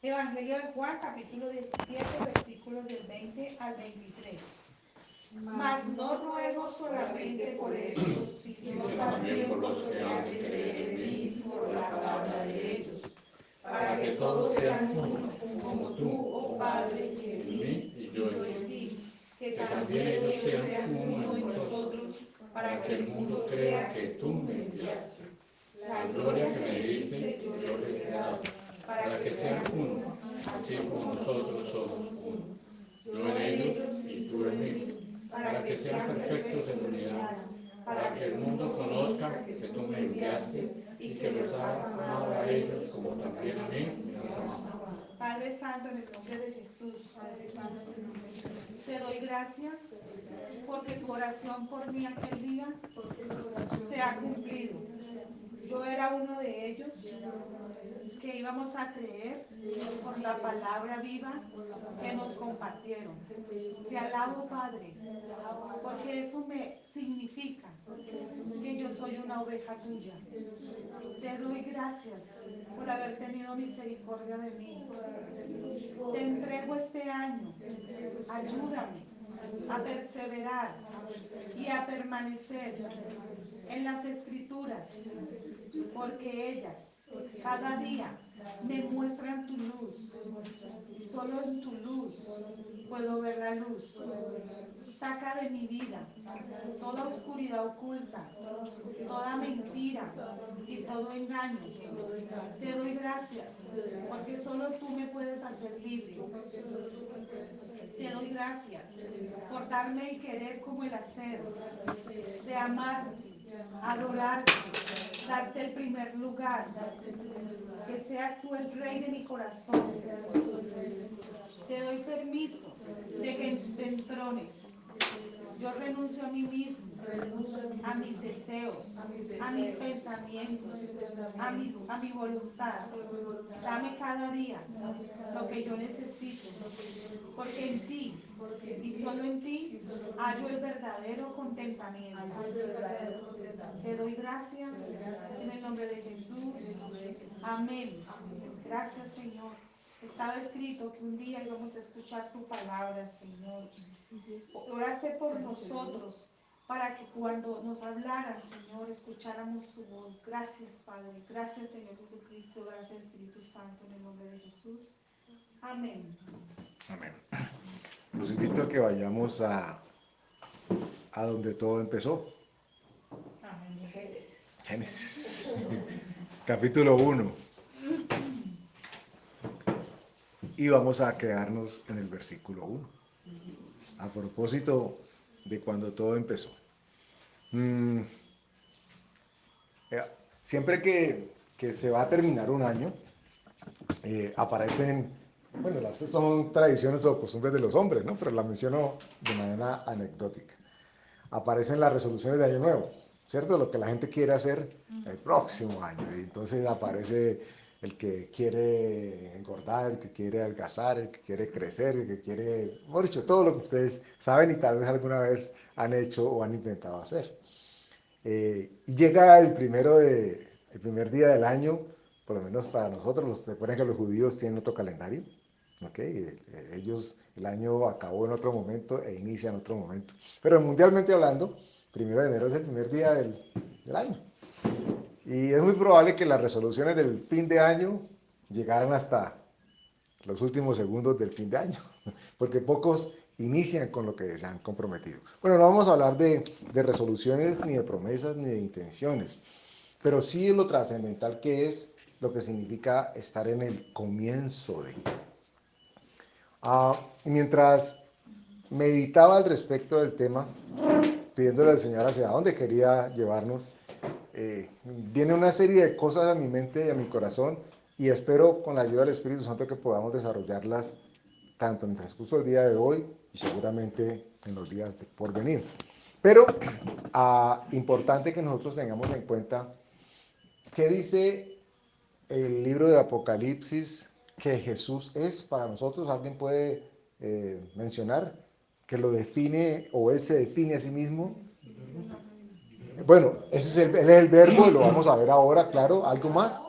Evangelio de Juan, capítulo 17, versículos del 20 al 23. Mas no ruego solamente por estos, sino también por los que han de creer en mí por la palabra de ellos, para que todos sean uno, como tú, oh Padre, en mí y yo en ti, que también ellos sean uno en nosotros, para que el mundo crea que tú me enviaste. La gloria que me diste, yo les he dado, para que sean uno, así como nosotros somos uno. Yo en ellos y tú en mí, para que sean perfectos en unidad, para que el mundo conozca que tú me enviaste y que los has amado a ellos como también a mí me has amado. Padre Santo, en el nombre de Jesús, te doy gracias porque tu oración por mí aquel día se ha cumplido. Yo era uno de ellos que íbamos a creer por la palabra viva que nos compartieron. Te alabo, Padre, porque eso me significa que yo soy una oveja tuya. Te doy gracias por haber tenido misericordia de mí. Te entrego este año. Ayúdame a perseverar y a permanecer en las Escrituras, porque ellas cada día me muestran tu luz. Solo en tu luz puedo ver la luz. Saca de mi vida toda oscuridad oculta, toda mentira y todo engaño. Te doy gracias porque solo tú me puedes hacer libre. Te doy gracias por darme el querer como el hacer, de amarte, adorarte, darte el primer lugar, que seas tú el rey de mi corazón. Te doy permiso de que te entrones. Yo renuncio a mí mismo, a mis deseos, a mis pensamientos, a mi voluntad. Dame cada día lo que yo necesito, porque en ti y solo en ti hallo el verdadero contentamiento. Te doy gracias en el nombre de Jesús. Amén. Gracias, Señor. Estaba escrito que un día íbamos a escuchar tu palabra, Señor. Oraste por nosotros para que cuando nos hablaras, Señor, escucháramos tu voz. Gracias, Padre. Gracias, Señor Jesucristo. Gracias, Espíritu Santo, en el nombre de Jesús. Amén. Amén. Los invito a que vayamos a donde todo empezó. Génesis. Capítulo 1. Y vamos a quedarnos en el versículo 1. A propósito de cuando todo empezó. Siempre que se va a terminar un año, aparecen, bueno, las son tradiciones o costumbres de los hombres, ¿no? Pero la menciono de manera anecdótica. Aparecen las resoluciones de año nuevo, ¿cierto? Lo que la gente quiere hacer el próximo año. Y entonces aparece el que quiere engordar, el que quiere adelgazar, el que quiere crecer, el que quiere, mejor dicho, todo lo que ustedes saben y tal vez alguna vez han hecho o han intentado hacer. Y llega el primer día del año, por lo menos para nosotros, recuerden que los judíos tienen otro calendario, ¿okay? Ellos, el año acabó en otro momento e inicia en otro momento. Pero mundialmente hablando, 1 de enero es el primer día del año. Y es muy probable que las resoluciones del fin de año llegaran hasta los últimos segundos del fin de año, porque pocos inician con lo que se han comprometido. Bueno, no vamos a hablar de resoluciones, ni de promesas, ni de intenciones, pero sí es lo trascendental que es lo que significa estar en el comienzo de. Y mientras meditaba al respecto del tema, pidiéndole al Señor hacia dónde quería llevarnos, viene una serie de cosas a mi mente y a mi corazón, y espero con la ayuda del Espíritu Santo que podamos desarrollarlas tanto en el transcurso del día de hoy y seguramente en los días por venir. Pero importante que nosotros tengamos en cuenta qué dice el libro de Apocalipsis que Jesús es para nosotros. ¿Alguien puede mencionar que lo define o Él se define a sí mismo? Bueno, él es el verbo y lo vamos a ver ahora, claro. ¿Algo más?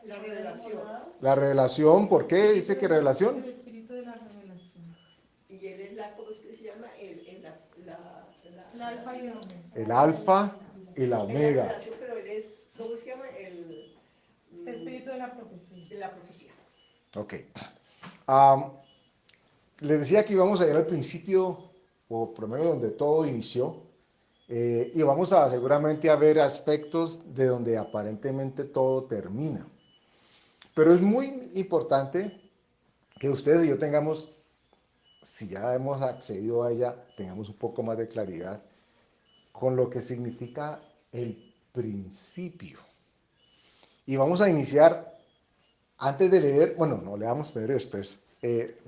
La revelación. La revelación, ¿por qué dice que revelación? El espíritu de la revelación. Y él es ¿cómo es que se llama? El alfa y el omega. El alfa y la Es la omega. revelación, pero él es, ¿cómo se llama? El espíritu de la profecía. De la profecía. Ok. Am, les decía que íbamos a ir al principio, o primero donde todo inició, y vamos a seguramente a ver aspectos de donde aparentemente todo termina. Pero es muy importante que ustedes y yo tengamos, si ya hemos accedido a ella, tengamos un poco más de claridad con lo que significa el principio. Y vamos a iniciar, antes de leer, bueno, no leamos primero y después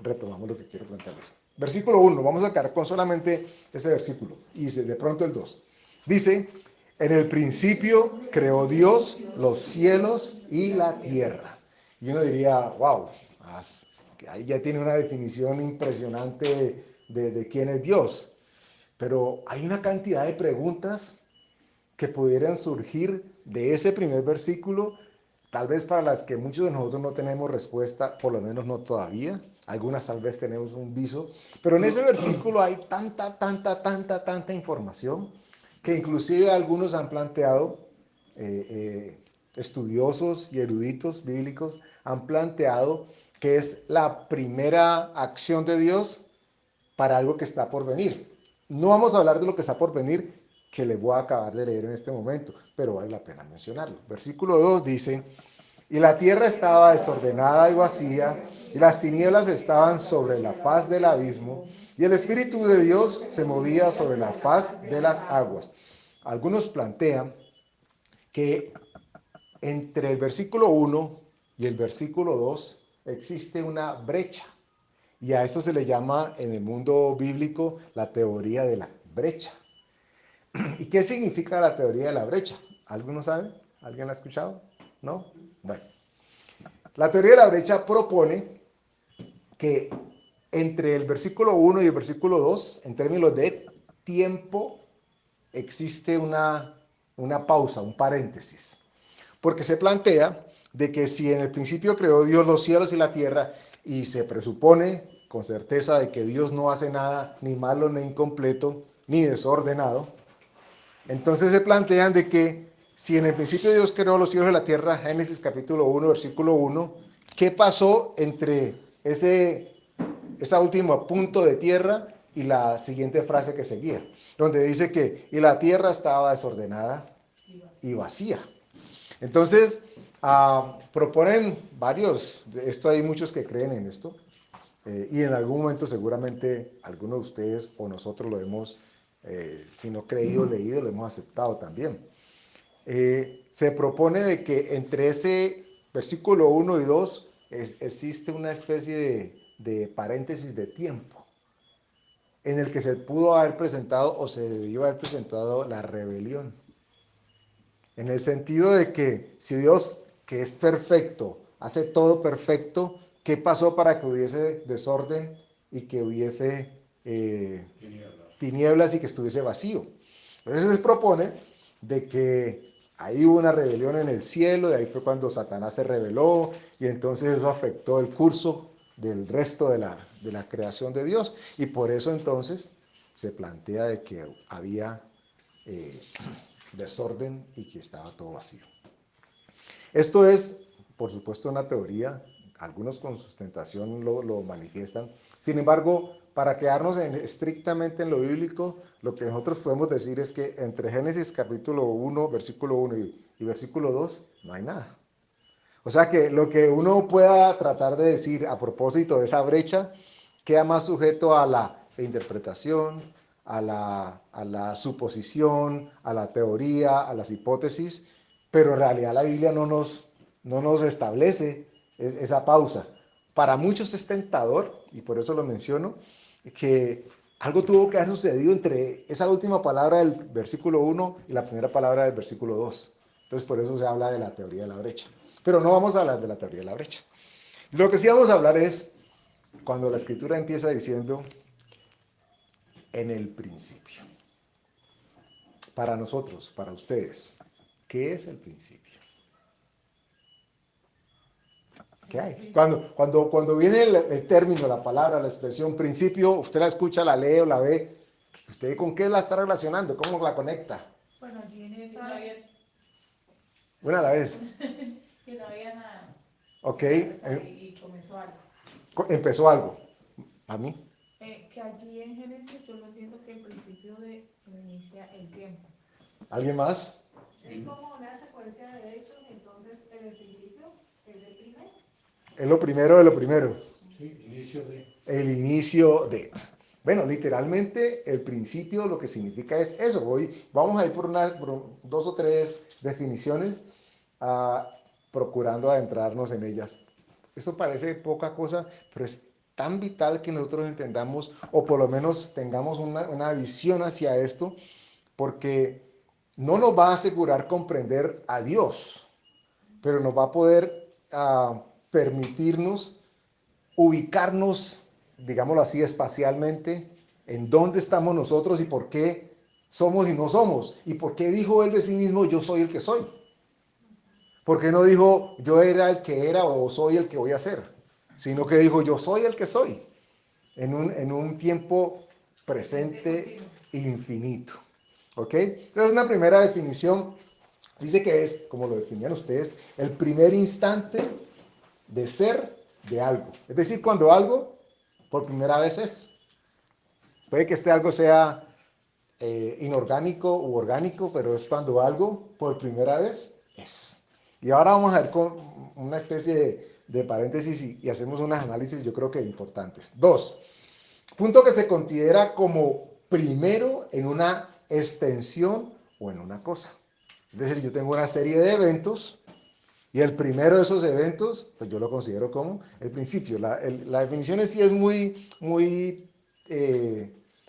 retomamos lo que quiero contarles. Versículo 1, vamos a quedar con solamente ese versículo, y de pronto el 2. Dice, en el principio creó Dios los cielos y la tierra. Y uno diría, wow, que ahí ya tiene una definición impresionante de quién es Dios. Pero hay una cantidad de preguntas que pudieran surgir de ese primer versículo, tal vez para las que muchos de nosotros no tenemos respuesta, por lo menos no todavía, algunas tal vez tenemos un viso, pero en ese versículo hay tanta información que inclusive algunos han planteado, estudiosos y eruditos bíblicos han planteado que es la primera acción de Dios para algo que está por venir. No vamos a hablar de lo que está por venir, que les voy a acabar de leer en este momento, pero vale la pena mencionarlo. Versículo 2 dice, y la tierra estaba desordenada y vacía, y las tinieblas estaban sobre la faz del abismo, y el Espíritu de Dios se movía sobre la faz de las aguas. Algunos plantean que entre el versículo 1 y el versículo 2 existe una brecha. Y a esto se le llama en el mundo bíblico la teoría de la brecha. ¿Y qué significa la teoría de la brecha? ¿Alguno sabe? ¿Alguien la ha escuchado? ¿No? Bueno, la teoría de la brecha propone que entre el versículo 1 y el versículo 2, en términos de tiempo, existe una pausa, un paréntesis. Porque se plantea de que si en el principio creó Dios los cielos y la tierra, y se presupone con certeza de que Dios no hace nada ni malo, ni incompleto, ni desordenado, entonces se plantean de que si en el principio Dios creó los cielos y la tierra, Génesis capítulo 1, versículo 1, ¿qué pasó entre ese último punto de tierra y la siguiente frase que seguía? Donde dice que, y la tierra estaba desordenada y vacía. Entonces, proponen varios, de esto hay muchos que creen en esto, y en algún momento seguramente algunos de ustedes o nosotros lo hemos, si no creído, leído, lo hemos aceptado también. Se propone de que entre ese versículo 1 y 2 existe una especie de paréntesis de tiempo en el que se pudo haber presentado o se debió haber presentado la rebelión. En el sentido de que si Dios, que es perfecto, hace todo perfecto, ¿qué pasó para que hubiese desorden y que hubiese tinieblas y que estuviese vacío? Entonces se propone de que ahí hubo una rebelión en el cielo, y ahí fue cuando Satanás se rebeló, y entonces eso afectó el curso del resto de la creación de Dios, y por eso entonces se plantea de que había desorden y que estaba todo vacío. Esto es, por supuesto, una teoría, algunos con sustentación lo manifiestan. Sin embargo, para quedarnos estrictamente en lo bíblico, lo que nosotros podemos decir es que entre Génesis capítulo 1, versículo 1 y versículo 2, no hay nada. O sea que lo que uno pueda tratar de decir a propósito de esa brecha queda más sujeto a la interpretación, a la suposición, a la teoría, a las hipótesis, pero en realidad la Biblia no nos establece esa pausa. Para muchos es tentador, y por eso lo menciono, que algo tuvo que haber sucedido entre esa última palabra del versículo 1 y la primera palabra del versículo 2. Entonces por eso se habla de la teoría de la brecha. Pero no vamos a hablar de la teoría de la brecha. Lo que sí vamos a hablar es cuando la escritura empieza diciendo en el principio. Para nosotros, para ustedes, ¿qué es el principio? ¿Qué hay? Cuando viene el término, la palabra, la expresión principio, usted la escucha, la lee o la ve, ¿usted con qué la está relacionando? ¿Cómo la conecta? Bueno, allí en Que no esa, había, Una a la vez. que no había nada. Ok, Y comenzó algo. empezó algo. A mí. que allí en Génesis yo lo entiendo que el principio de inicia el tiempo. ¿Alguien más? Es como una secuencia de hechos, entonces en el principio es el primero. Es lo primero de lo primero. Sí, inicio de. El inicio de. Bueno, literalmente el principio lo que significa es eso. Hoy vamos a ir por dos o tres definiciones, procurando adentrarnos en ellas. Esto parece poca cosa, pero es tan vital que nosotros entendamos, o por lo menos tengamos una visión hacia esto, porque no nos va a asegurar comprender a Dios, pero nos va a poder permitirnos ubicarnos, digámoslo así, espacialmente, en dónde estamos nosotros y por qué somos y no somos, y por qué dijo él de sí mismo, yo soy el que soy. ¿Por qué no dijo, yo era el que era o soy el que voy a ser? Sino que dijo, yo soy el que soy, en un tiempo presente infinito. ¿Ok? Entonces, una primera definición dice que es, como lo definían ustedes, el primer instante de ser de algo. Es decir, cuando algo por primera vez es. Puede que este algo sea inorgánico u orgánico, pero es cuando algo por primera vez es. Y ahora vamos a ver con una especie de paréntesis y hacemos unos análisis, yo creo que importantes. 2. Punto que se considera como primero en una extensión o en una cosa. Es decir, yo tengo una serie de eventos y el primero de esos eventos, pues yo lo considero como el principio. La definición en sí es muy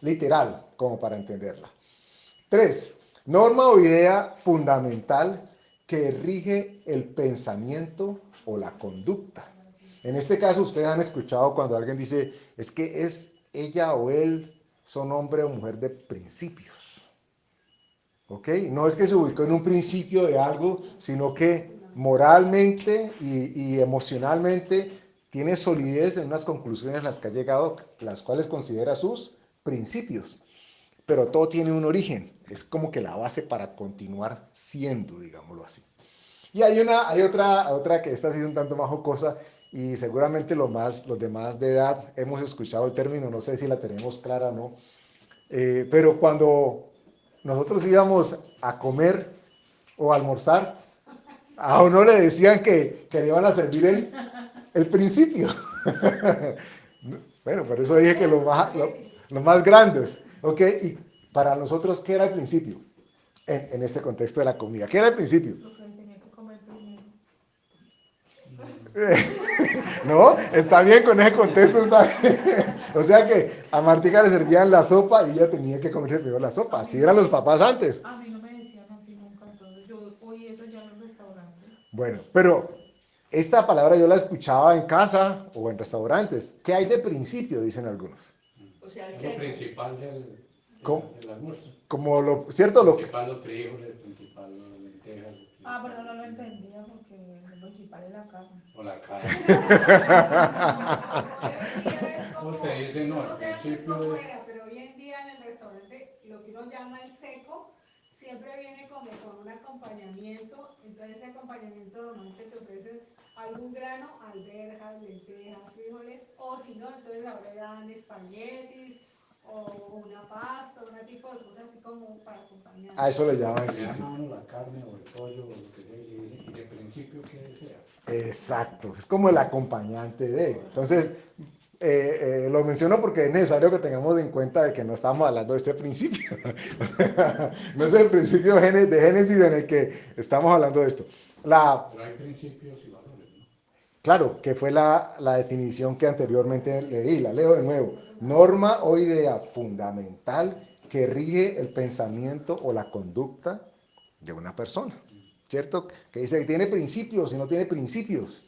literal como para entenderla. 3. Norma o idea fundamental que rige el pensamiento o la conducta. En este caso, ustedes han escuchado cuando alguien dice, es que es ella o él son hombre o mujer de principios. ¿Ok? No es que se ubicó en un principio de algo, sino que moralmente y emocionalmente tiene solidez en unas conclusiones a las que ha llegado, las cuales considera sus principios. Pero todo tiene un origen, es como que la base para continuar siendo, digámoslo así. Y hay otra que esta ha sido un tanto más jocosa y seguramente los demás de edad hemos escuchado el término, no sé si la tenemos clara o no, pero cuando nosotros íbamos a comer o a almorzar, a uno le decían que le iban a servir el principio. Bueno, por eso dije que los más grandes, ¿ok? Y para nosotros, ¿qué era el principio? En este contexto de la comida, ¿qué era el principio? Lo que él tenía que comer primero. No, está bien con ese contexto, está bien. O sea que a Martica le servían la sopa y ella tenía que comer primero la sopa. Así eran los papás antes. A mí no me decían así nunca, entonces yo oí eso ya en los restaurantes. Bueno, pero esta palabra yo la escuchaba en casa o en restaurantes. ¿Qué hay de principio? Dicen algunos. O sea, el Es lo centro. principal ¿Cómo? del almuerzo. Como lo cierto, Lo lo principal los frijoles, el principal las lentejas. Ah, pero no lo entendía porque lo principal es la carne. O la carne. ¿Cómo te dicen, no, al principio pero hoy en día en el restaurante lo que uno llama el seco siempre viene como con un acompañamiento, entonces ese acompañamiento normalmente te ofrecen algún grano, alberjas, lentejas, frijoles, o si no, entonces ahora dan espaguetis o una pasta, un tipo de cosas así como para acompañar. a eso le llaman el le llaman principio. a uno la carne o el pollo o lo que sea, y dicen, ¿y de principio qué deseas? Exacto, es como el acompañante de. Entonces, lo menciono porque es necesario que tengamos en cuenta de que no estamos hablando de este principio. No es el principio de Génesis en el que estamos hablando de esto. Pero hay principios y valores, ¿no? Claro, que fue la definición que anteriormente leí, la leo de nuevo. Norma o idea fundamental que rige el pensamiento o la conducta de una persona. ¿Cierto? Que dice que tiene principios y no tiene principios.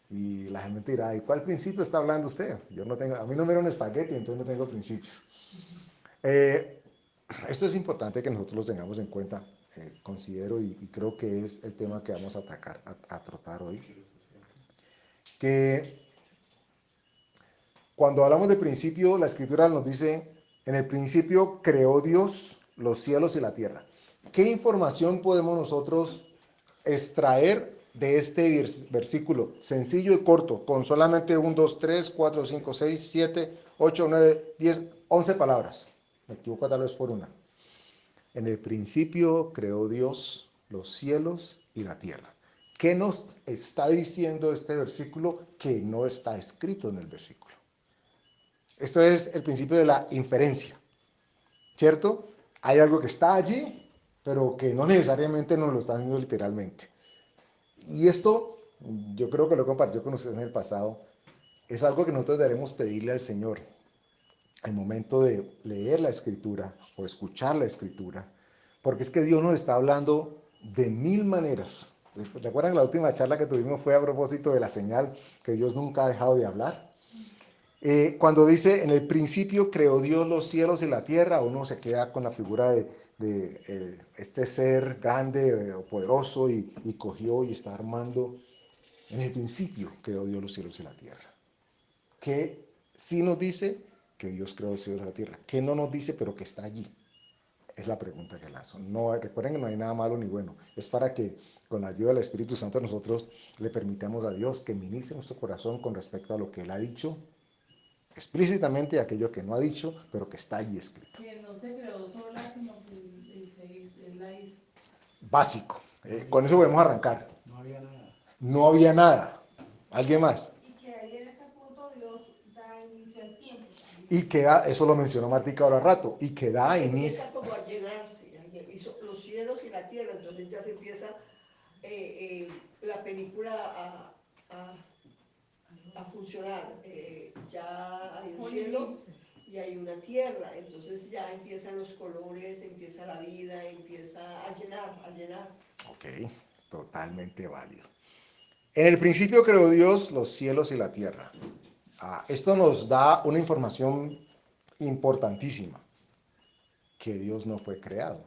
Y la gente dirá, ¿y cuál principio está hablando usted? Yo no tengo, a mí no me dieron espagueti, entonces no tengo principios. Esto es importante que nosotros lo tengamos en cuenta, considero, y creo que es el tema que vamos a tratar hoy. que cuando hablamos de principio, la Escritura nos dice, en el principio creó Dios los cielos y la tierra. ¿Qué información podemos nosotros extraer de este versículo? Sencillo y corto, con solamente 1, 2, 3, 4, 5, 6, 7, 8, 9, 10, 11 palabras. Me equivoco tal vez por una. En el principio creó Dios los cielos y la tierra. ¿Qué nos está diciendo este versículo que no está escrito en el versículo? Esto es el principio de la inferencia, ¿cierto? Hay algo que está allí, pero que no necesariamente nos lo está diciendo literalmente. Y esto, yo creo que lo compartió con ustedes en el pasado, es algo que nosotros debemos pedirle al Señor al momento de leer la Escritura o escuchar la Escritura, porque es que Dios nos está hablando de 1000 maneras. ¿Recuerdan la última charla que tuvimos fue a propósito de la señal que Dios nunca ha dejado de hablar? Cuando dice, en el principio creó Dios los cielos y la tierra, uno se queda con la figura de este ser grande o poderoso y cogió y está armando. En el principio creó Dios los cielos y la tierra. ¿Qué sí nos dice? Que Dios creó los cielos y la tierra. ¿Qué no nos dice, pero que está allí? Es la pregunta que lanzo. No, recuerden que no hay nada malo ni bueno. Es para que con la ayuda del Espíritu Santo nosotros le permitamos a Dios que ministre nuestro corazón con respecto a lo que Él ha dicho explícitamente y aquello que no ha dicho, pero que está allí escrito. Que no se creó sola, sino que él la hizo. Básico. Con eso podemos arrancar. No había nada. No había nada. ¿Alguien más? Y que ahí en ese punto Dios da inicio al tiempo también. Y que da, eso lo mencionó Martica ahora rato, y que da inicio. Empieza como a llenarse, hizo los cielos y la tierra, entonces ya se empieza la película a funcionar. Ya hay un cielo y hay una tierra, entonces ya empiezan los colores, empieza la vida, empieza a llenar. Ok, totalmente válido. En el principio creó Dios los cielos y la tierra. Esto nos da una información importantísima, que Dios no fue creado.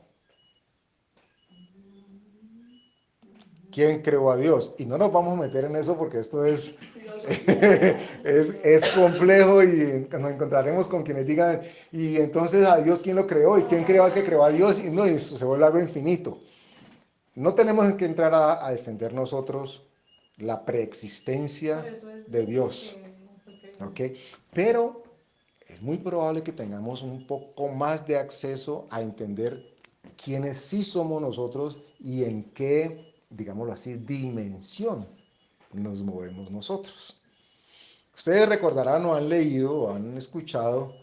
¿Quién creó a Dios? Y no nos vamos a meter en eso porque esto es complejo y nos encontraremos con quienes digan, y entonces a Dios ¿quién lo creó? ¿Y quién creó al que creó a Dios? Y no, eso se vuelve algo infinito. No tenemos que entrar a defender nosotros la preexistencia de Dios, ¿ok? Pero es muy probable que tengamos un poco más de acceso a entender quiénes sí somos nosotros y en qué, digámoslo así, dimensión nos movemos nosotros. Ustedes recordarán o han leído o han escuchado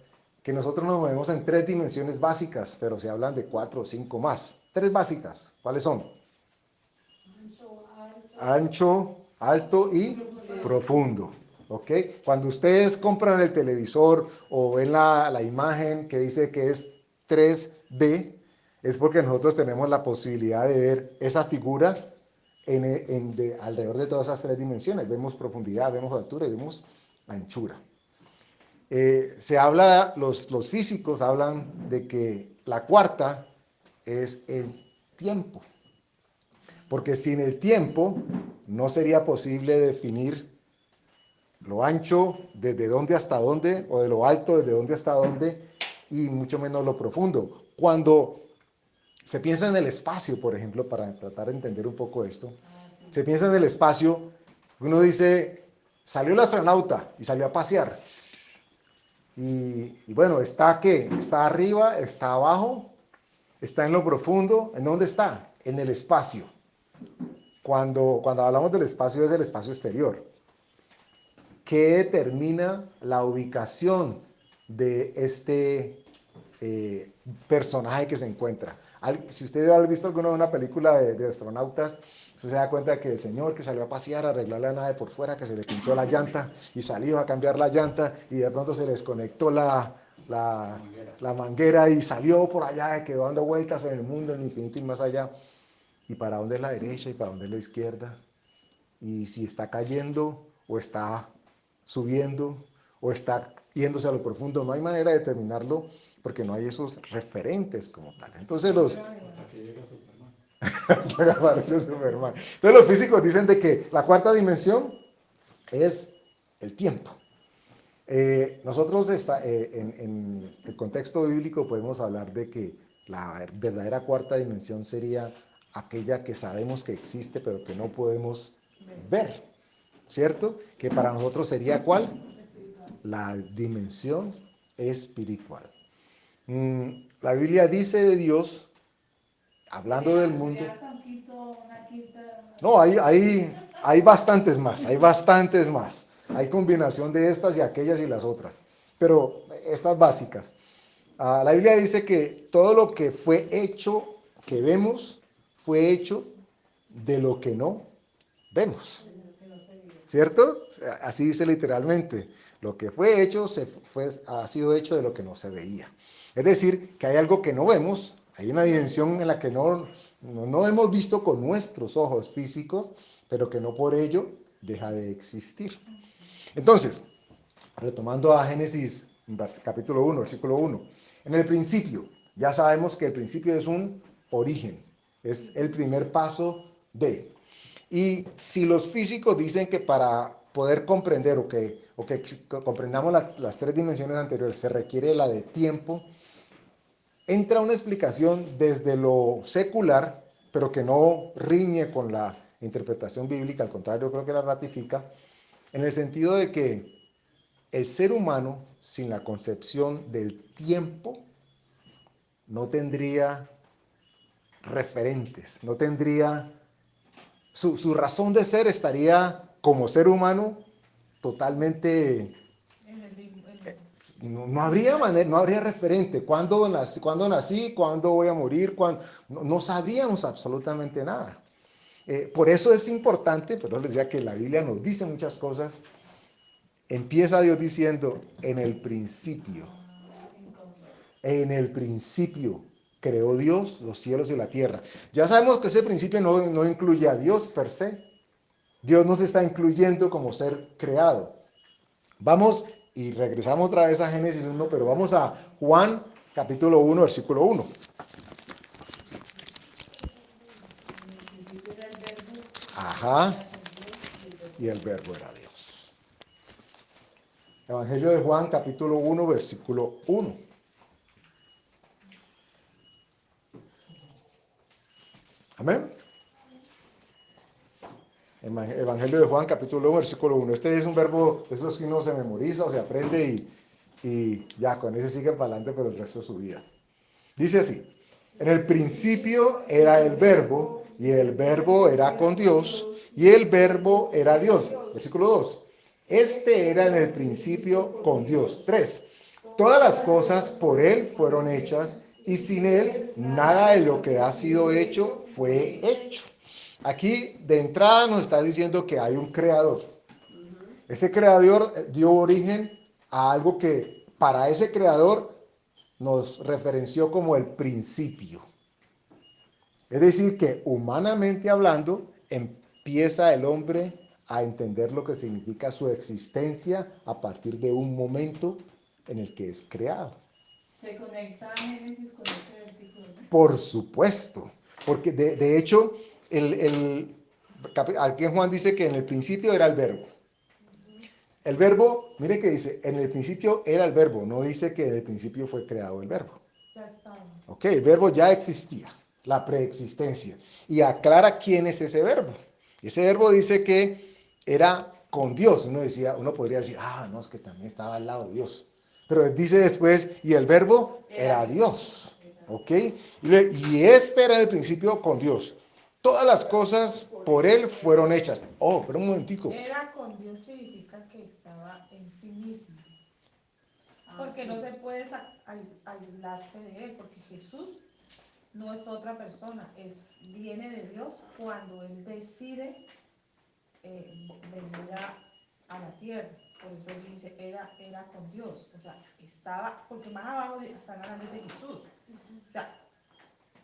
que nosotros nos movemos en 3 dimensiones básicas, pero se hablan de 4 o 5 más. 3 básicas, ¿cuáles son? Ancho, alto y profundo. ¿Ok? Cuando ustedes compran el televisor o ven la imagen que dice que es 3D, es porque nosotros tenemos la posibilidad de ver esa figura alrededor de todas esas 3 dimensiones. Vemos profundidad, vemos altura y vemos anchura. Se habla, los físicos hablan de que la cuarta es el tiempo. Porque sin el tiempo no sería posible definir lo ancho desde dónde hasta dónde, o de lo alto desde dónde hasta dónde, y mucho menos lo profundo. Cuando se piensa en el espacio, por ejemplo, para tratar de entender un poco esto, se piensa en el espacio, uno dice, salió el astronauta y salió a pasear. Y bueno, ¿está qué? ¿Está arriba? ¿Está abajo? ¿Está en lo profundo? ¿En dónde está? En el espacio. Cuando hablamos del espacio es el espacio exterior. ¿Qué determina la ubicación de este personaje que se encuentra? Si usted ha visto alguna vez una película de astronautas, usted se da cuenta de que el señor que salió a pasear, a arreglar la nave por fuera, que se le pinchó la llanta y salió a cambiar la llanta y de pronto se le desconectó la manguera y salió por allá, quedó dando vueltas en el mundo, en el infinito y más allá. ¿Y para dónde es la derecha y para dónde es la izquierda? Y si está cayendo o está subiendo o está yéndose a lo profundo, no hay manera de determinarlo porque no hay esos referentes como tal. Entonces hasta que aparece Superman. Entonces los físicos dicen de que la cuarta dimensión es el tiempo. Nosotros en el contexto bíblico podemos hablar de que la verdadera cuarta dimensión sería aquella que sabemos que existe pero que no podemos ver, ¿cierto? Que para nosotros sería ¿cuál? La dimensión espiritual. La Biblia dice de Dios, hablando del mundo. Sería hasta un quinto, una quinta. No, hay bastantes más, hay bastantes más. Hay combinación de estas y aquellas y las otras, pero estas básicas. La Biblia dice que todo lo que fue hecho, que vemos, fue hecho de lo que no vemos. ¿Cierto? Así dice literalmente. Lo que fue hecho ha sido hecho de lo que no se veía. Es decir, que hay algo que no vemos, hay una dimensión en la que no hemos visto con nuestros ojos físicos, pero que no por ello deja de existir. Entonces, retomando a Génesis capítulo 1, versículo 1. En el principio, ya sabemos que el principio es un origen, es el primer paso de. Y si los físicos dicen que para poder comprender o que comprendamos las tres dimensiones anteriores se requiere la de tiempo, entra una explicación desde lo secular, pero que no riñe con la interpretación bíblica, al contrario, creo que la ratifica, en el sentido de que el ser humano, sin la concepción del tiempo, no tendría referentes, no tendría, su razón de ser estaría como ser humano totalmente, no habría manera, no habría referente. ¿Cuándo nací? ¿Cuándo voy a morir? No sabríamos absolutamente nada. Por eso es importante, pero les decía que la Biblia nos dice muchas cosas. Empieza Dios diciendo, en el principio creó Dios los cielos y la tierra. Ya sabemos que ese principio no incluye a Dios per se. Dios nos está incluyendo como ser creado. Vamos y regresamos otra vez a Génesis 1, pero vamos a Juan capítulo 1, versículo 1. Ajá. Y el verbo era Dios. Evangelio de Juan capítulo 1, versículo 1. Amén. Evangelio de Juan, capítulo 1, versículo 1. Este es un verbo, esos que uno se memoriza o se aprende y ya, con ese sigue para adelante por el resto de su vida. Dice así, en el principio era el verbo, y el verbo era con Dios, y el verbo era Dios. Versículo 2. Este era en el principio con Dios. 3. Todas las cosas por Él fueron hechas, y sin Él nada de lo que ha sido hecho fue hecho. Aquí de entrada nos está diciendo que hay un creador. Ese creador dio origen a algo que para ese creador nos referenció como el principio. Es decir, que humanamente hablando, empieza el hombre a entender lo que significa su existencia a partir de un momento en el que es creado. ¿Se conecta Génesis con este versículo? Por supuesto, porque de hecho, aquí Juan dice que en el principio era el verbo. El verbo, mire que dice, en el principio era el verbo, no dice que en el principio fue creado el verbo. Ya estaba. Ok, el verbo ya existía, la preexistencia. Y aclara quién es ese verbo. Y ese verbo dice que era con Dios. Uno podría decir, no, es que también estaba al lado de Dios. Pero dice después, y el verbo era Dios. ¿Ok? Y este era el principio con Dios. Todas las cosas por Él fueron hechas. Oh, pero un momentico. Era con Dios significa que estaba en sí mismo. Porque no se puede aislarse de Él, porque Jesús no es otra persona, viene de Dios cuando Él decide venir a la tierra. Por eso dice, era con Dios. O sea, estaba, porque más abajo están hablando de Jesús. O sea,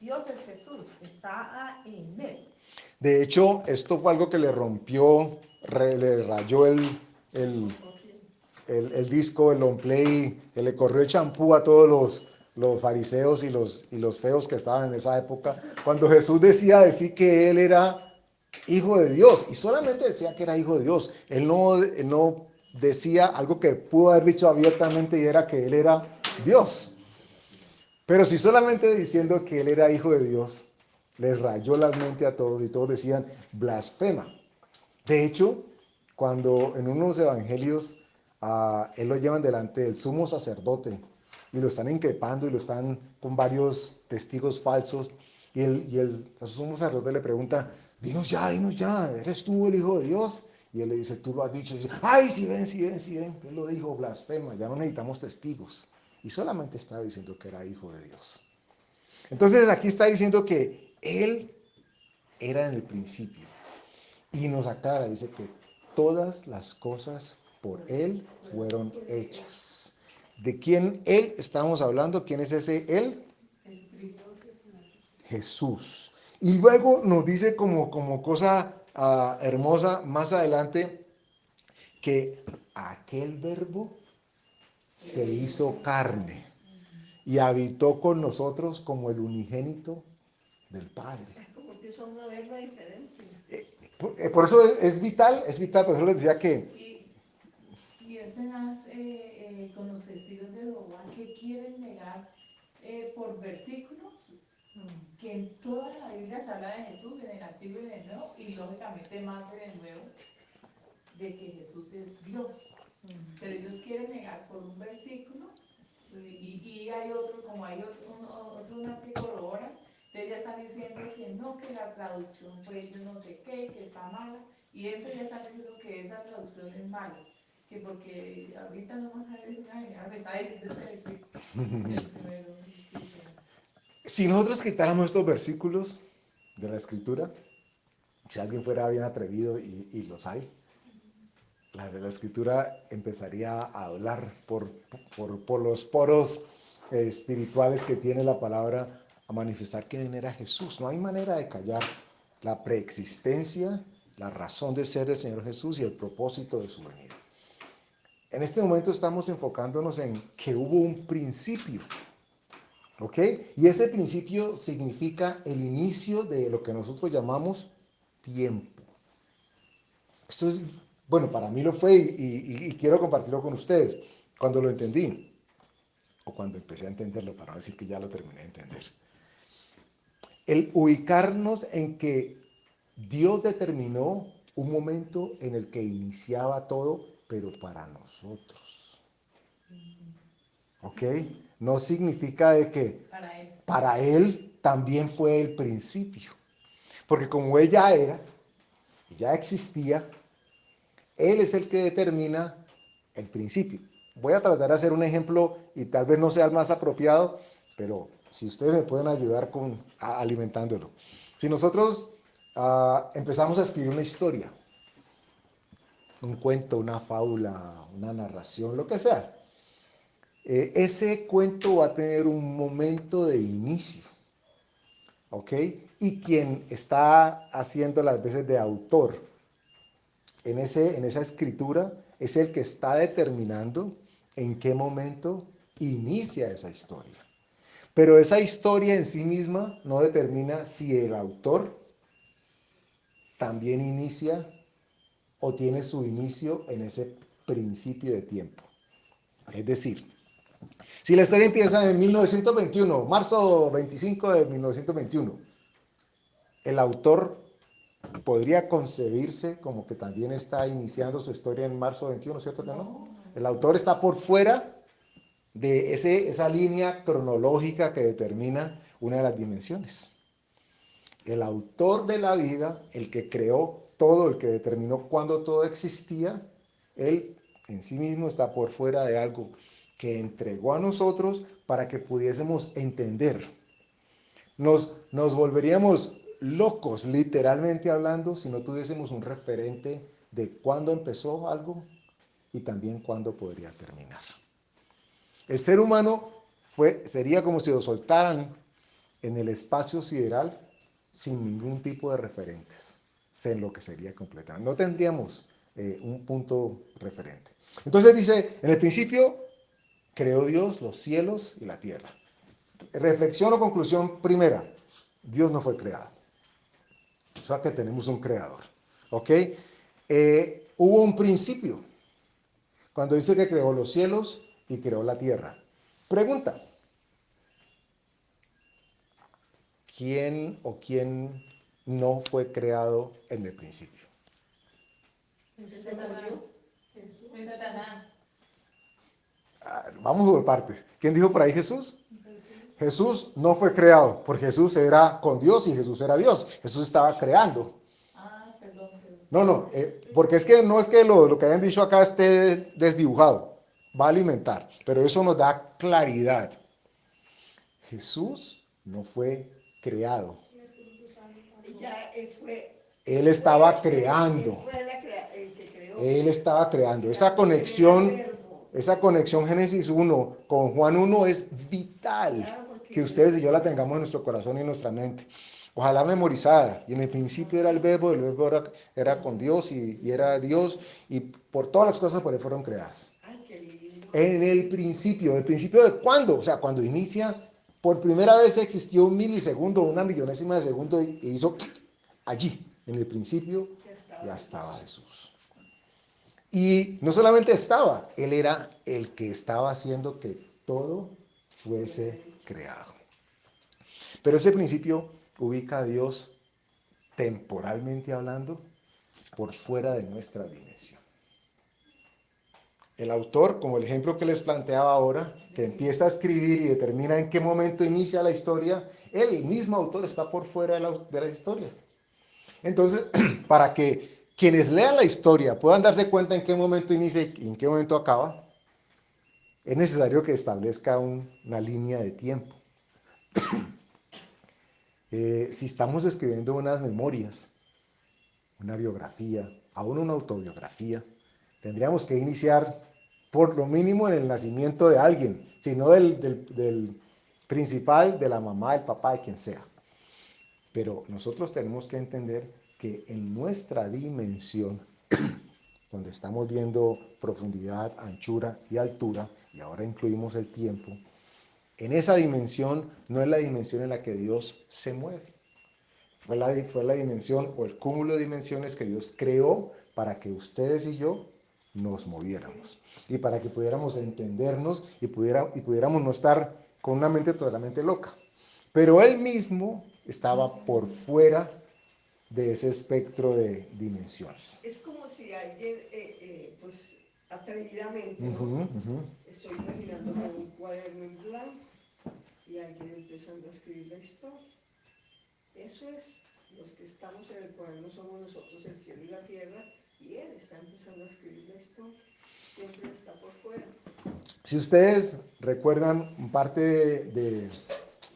Dios es Jesús, está en Él. De hecho, esto fue algo que le rompió, le rayó el disco, el long play, que le corrió el champú a todos los fariseos y los feos que estaban en esa época. Cuando Jesús decía que Él era hijo de Dios. Y solamente decía que era hijo de Dios. Él no decía algo que pudo haber dicho abiertamente y era que él era Dios. Pero si solamente diciendo que él era hijo de Dios, les rayó la mente a todos y todos decían blasfema. De hecho, cuando en unos evangelios él lo llevan delante del sumo sacerdote y lo están increpando y lo están con varios testigos falsos y el sumo sacerdote le pregunta, dinos ya, ¿eres tú el hijo de Dios? Y él le dice, tú lo has dicho. Y dice, ay, si ven, él lo dijo, blasfema, ya no necesitamos testigos. Y solamente está diciendo que era hijo de Dios. Entonces aquí está diciendo que él era en el principio. Y nos aclara, dice que todas las cosas por él fueron hechas. ¿De quién él estamos hablando? ¿Quién es ese él? Jesucristo. Jesús. Y luego nos dice como cosa hermosa más adelante que aquel verbo se hizo carne y habitó con nosotros como el unigénito del Padre. Es como que son una verba diferente. Por eso es vital, por eso les decía que Y es tenaz con los testigos de Jehová que quieren negar por versículos que en toda la Biblia se habla de Jesús, en el Antiguo y en el Nuevo, y lógicamente más en el Nuevo, de que Jesús es Dios. Pero ellos quieren negar por un versículo, y hay otro, como hay otros más que corroboran, entonces ya están diciendo que no, que la traducción fue yo no sé qué, que está mala, y ya están diciendo que esa traducción es mala, que porque ahorita no vamos a ver una me está diciendo ese versículo, el primero, sí, si nosotros quitáramos estos versículos de la Escritura, si alguien fuera bien atrevido y los hay, la Escritura empezaría a hablar por los poros espirituales que tiene la palabra a manifestar quién era Jesús. No hay manera de callar la preexistencia, la razón de ser del Señor Jesús y el propósito de su venida. En este momento estamos enfocándonos en que hubo un principio, ¿ok? Y ese principio significa el inicio de lo que nosotros llamamos tiempo. Esto es, bueno, para mí lo fue y quiero compartirlo con ustedes. Cuando lo entendí, o cuando empecé a entenderlo, para no decir que ya lo terminé de entender. El ubicarnos en que Dios determinó un momento en el que iniciaba todo, pero para nosotros. ¿Ok? No significa de que para Él también fue el principio. Porque como Él ya era, y ya existía, Él es el que determina el principio. Voy a tratar de hacer un ejemplo y tal vez no sea el más apropiado, pero si ustedes me pueden ayudar alimentándolo. Si nosotros empezamos a escribir una historia, un cuento, una fábula, una narración, lo que sea, ese cuento va a tener un momento de inicio, ¿ok? Y quien está haciendo las veces de autor en esa escritura es el que está determinando en qué momento inicia esa historia. Pero esa historia en sí misma no determina si el autor también inicia o tiene su inicio en ese principio de tiempo. Es decir, si la historia empieza en 1921, marzo 25 de 1921, el autor podría concebirse como que también está iniciando su historia en marzo 21, ¿cierto que no? El autor está por fuera de esa línea cronológica que determina una de las dimensiones. El autor de la vida, el que creó todo, el que determinó cuándo todo existía, él en sí mismo está por fuera de algo que entregó a nosotros para que pudiésemos entender. Nos volveríamos locos, literalmente hablando, si no tuviésemos un referente de cuándo empezó algo y también cuándo podría terminar. El ser humano sería como si lo soltaran en el espacio sideral sin ningún tipo de referentes. Se enloquecería completamente. No tendríamos un punto referente. Entonces dice, en el principio creó Dios los cielos y la tierra. Reflexión o conclusión primera, Dios no fue creado. O sea que tenemos un creador. ¿Ok? Hubo un principio. Cuando dice que creó los cielos y creó la tierra. Pregunta. ¿Quién o quién no fue creado en el principio? Satanás. Fue Satanás. Vamos por partes. ¿Quién dijo por ahí Jesús? Jesús no fue creado, porque Jesús era con Dios y Jesús era Dios. Jesús estaba creando. Perdón. No, porque es que no es que lo que hayan dicho acá esté desdibujado. Va a alimentar, pero eso nos da claridad. Jesús no fue creado. Ya Él estaba creando. el que creó. Él estaba creando. Esa conexión Génesis 1 con Juan 1 es vital, que ustedes y yo la tengamos en nuestro corazón y en nuestra mente. Ojalá memorizada. Y en el principio era el verbo era con Dios y era Dios, y por todas las cosas por él fueron creadas. Ay, qué lindo. En el principio ¿de cuándo? O sea, cuando inicia, por primera vez existió un milisegundo, una millonésima de segundo, y hizo allí, en el principio, ya estaba Jesús. Y no solamente estaba, él era el que estaba haciendo que todo fuese creado. Pero ese principio ubica a Dios, temporalmente hablando, por fuera de nuestra dimensión. El autor, como el ejemplo que les planteaba ahora, que empieza a escribir y determina en qué momento inicia la historia, el mismo autor está por fuera de la historia. Entonces, para que quienes lean la historia puedan darse cuenta en qué momento inicia y en qué momento acaba, es necesario que establezca una línea de tiempo. Si estamos escribiendo unas memorias, una biografía, aún una autobiografía, tendríamos que iniciar por lo mínimo en el nacimiento de alguien, sino del principal, de la mamá, del papá, de quien sea. Pero nosotros tenemos que entender que en nuestra dimensión, donde estamos viendo profundidad, anchura y altura, y ahora incluimos el tiempo, en esa dimensión no es la dimensión en la que Dios se mueve. Fue la dimensión o el cúmulo de dimensiones que Dios creó para que ustedes y yo nos moviéramos. Y para que pudiéramos entendernos y pudiéramos no estar con una mente totalmente loca. Pero Él mismo estaba por fuera de ese espectro de dimensiones. Es como si alguien, pues, atrevidamente, ¿no? Estoy imaginándome un cuaderno en blanco y alguien empezando a escribir la historia. Eso es, los que estamos en el cuaderno somos nosotros, el cielo y la tierra, y él está empezando a escribir la historia. Siempre está por fuera. Si ustedes recuerdan parte de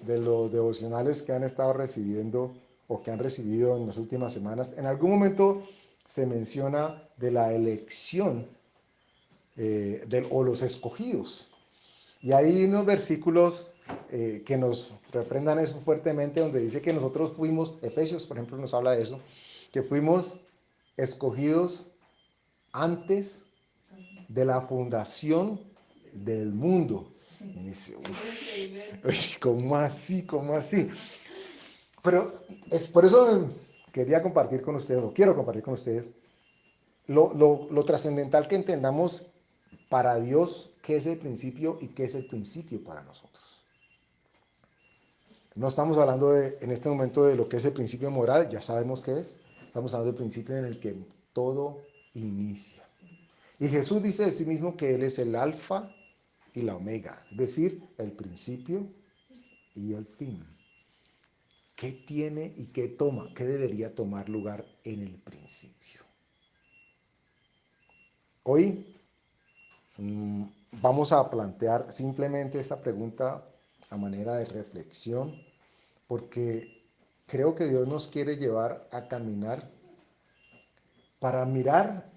los devocionales que han estado recibiendo o que han recibido en las últimas semanas, en algún momento se menciona de la elección o los escogidos. Y hay unos versículos que nos refrendan eso fuertemente, donde dice que nosotros fuimos, Efesios por ejemplo nos habla de eso, que fuimos escogidos antes de la fundación del mundo. Y dice, ¿cómo así? ¿Cómo así? Pero es por eso quería compartir con ustedes, o quiero compartir con ustedes, lo trascendental que entendamos para Dios qué es el principio y qué es el principio para nosotros. No estamos hablando en este momento de lo que es el principio moral, ya sabemos qué es. Estamos hablando del principio en el que todo inicia. Y Jesús dice de sí mismo que Él es el alfa y la omega, es decir, el principio y el fin. ¿Qué tiene y qué toma? ¿Qué debería tomar lugar en el principio? Hoy vamos a plantear simplemente esta pregunta a manera de reflexión, porque creo que Dios nos quiere llevar a caminar para mirar,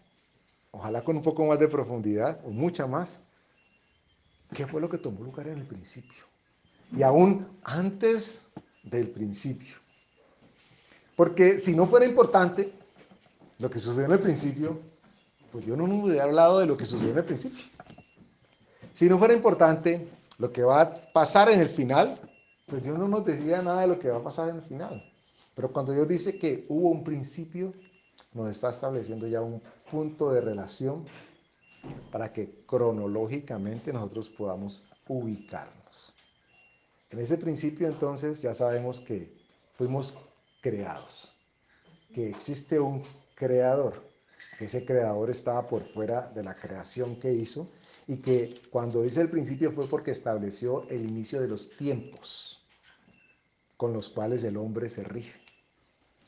ojalá con un poco más de profundidad o mucha más, qué fue lo que tomó lugar en el principio y aún antes del principio. Porque si no fuera importante lo que sucedió en el principio, pues yo no me hubiera hablado de lo que sucedió en el principio. Si no fuera importante lo que va a pasar en el final, pues Dios no nos decía nada de lo que va a pasar en el final. Pero cuando Dios dice que hubo un principio, nos está estableciendo ya un punto de relación para que cronológicamente nosotros podamos ubicarnos. En ese principio entonces ya sabemos que fuimos creados, que existe un creador, que ese creador estaba por fuera de la creación que hizo y que cuando dice el principio fue porque estableció el inicio de los tiempos con los cuales el hombre se rige.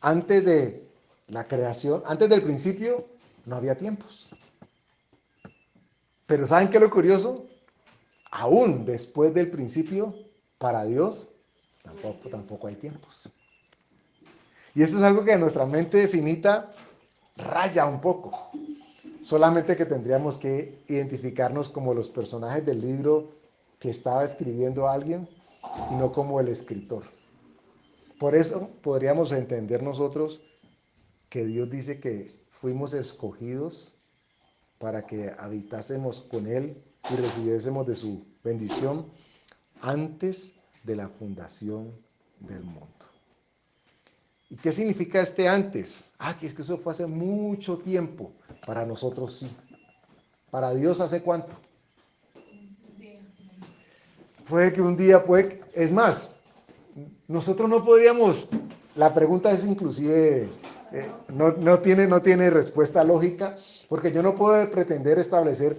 Antes de la creación, antes del principio, no había tiempos. Pero ¿saben qué es lo curioso? Aún después del principio, para Dios, tampoco hay tiempos. Y eso es algo que en nuestra mente finita raya un poco. Solamente que tendríamos que identificarnos como los personajes del libro que estaba escribiendo alguien y no como el escritor. Por eso podríamos entender nosotros que Dios dice que fuimos escogidos para que habitásemos con Él y recibiésemos de su bendición antes de la fundación del mundo. ¿Y qué significa este antes? Que es que eso fue hace mucho tiempo. Para nosotros sí. Para Dios, ¿hace cuánto? Puede que un día, es más, nosotros no podríamos, la pregunta es inclusive, no tiene respuesta lógica, porque yo no puedo pretender establecer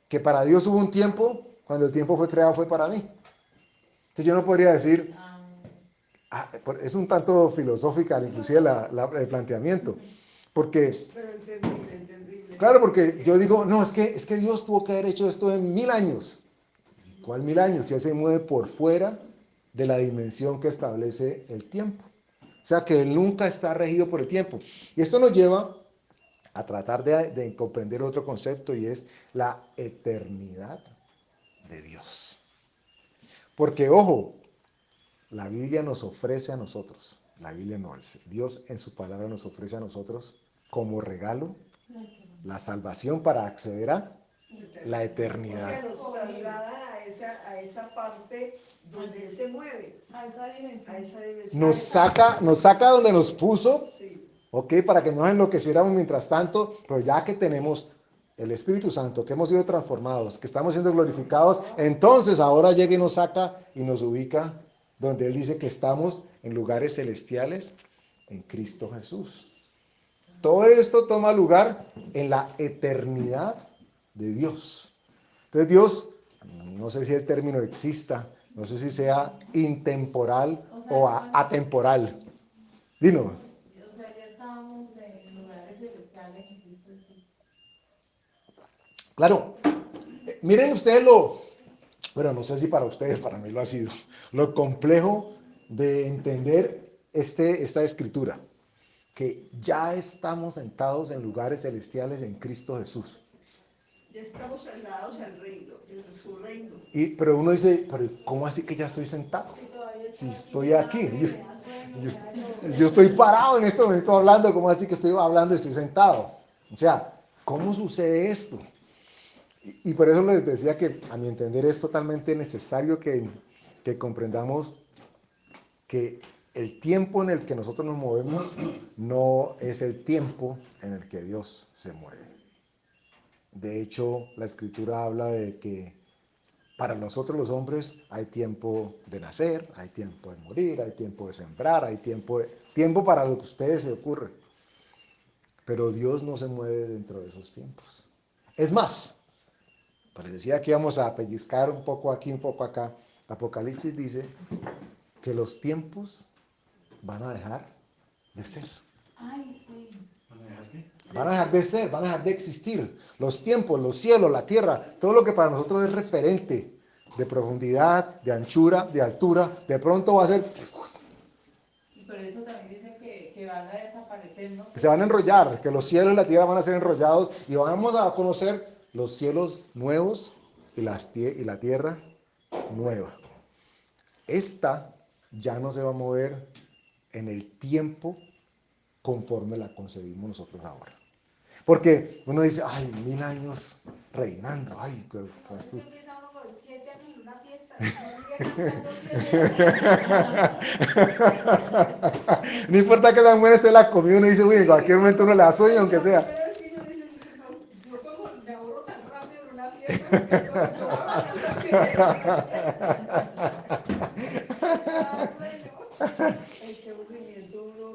que para Dios hubo un tiempo, cuando el tiempo fue creado fue para mí. Entonces yo no podría decir, es un tanto filosófica inclusive el planteamiento, porque, Pero entendible. claro, porque yo digo, no, es que Dios tuvo que haber hecho esto en 1000 años. ¿Cuál 1000 años? Si Él se mueve por fuera de la dimensión que establece el tiempo. O sea que Él nunca está regido por el tiempo. Y esto nos lleva a tratar de comprender otro concepto y es la eternidad de Dios. Porque, ojo, la Biblia nos ofrece a nosotros, la Biblia no, Dios en su palabra nos ofrece a nosotros como regalo la salvación para acceder a la eternidad. O sea, nos traslada a esa parte donde Él se mueve, A esa dimensión. a esa dimensión. Nos saca donde nos puso, Sí. ¿ok? Para que no nos enloqueciéramos mientras tanto, pero ya que tenemos el Espíritu Santo, que hemos sido transformados, que estamos siendo glorificados, entonces ahora llega y nos saca y nos ubica donde Él dice que estamos en lugares celestiales en Cristo Jesús. Todo esto toma lugar en la eternidad de Dios. Entonces Dios, no sé si el término exista, no sé si sea intemporal o atemporal. Dinos. O sea, ya estábamos en lugares celestiales en Cristo Jesús. Claro, miren ustedes bueno, no sé si para ustedes, para mí lo ha sido, lo complejo de entender esta escritura, que ya estamos sentados en lugares celestiales en Cristo Jesús. Ya estamos trasladados al reino, en su reino. Pero uno dice, pero ¿cómo así que ya estoy sentado? Si estoy aquí, yo estoy parado en este momento hablando, ¿cómo así que estoy hablando y estoy sentado? O sea, ¿cómo sucede esto? Y por eso les decía que a mi entender es totalmente necesario que comprendamos que el tiempo en el que nosotros nos movemos no es el tiempo en el que Dios se mueve. De hecho, la Escritura habla de que para nosotros los hombres hay tiempo de nacer, hay tiempo de morir, hay tiempo de sembrar, hay tiempo para lo que a ustedes se ocurre. Pero Dios no se mueve dentro de esos tiempos. Es más, les decía que íbamos a pellizcar un poco aquí, un poco acá. Apocalipsis dice que los tiempos van a dejar de ser. Ay, sí. Van a dejar de ser, van a dejar de existir. Los tiempos, los cielos, la tierra, todo lo que para nosotros es referente de profundidad, de anchura, de altura, de pronto va a ser... Y por eso también dicen que van a desaparecer, ¿no? Que se van a enrollar, que los cielos y la tierra van a ser enrollados y vamos a conocer los cielos nuevos y la tierra nueva. Esta ya no se va a mover en el tiempo conforme la concebimos nosotros ahora. Porque uno dice, 1000 años reinando, Empieza uno con 7 años en una fiesta, No importa que tan buena esté la comida, uno dice, uy, en cualquier momento uno le da sueño, aunque sea. Pero es que yo dice, no como me ahorro tan rápido en una fiesta, porque eso yo voy bajando así. El que aburrimiento uno,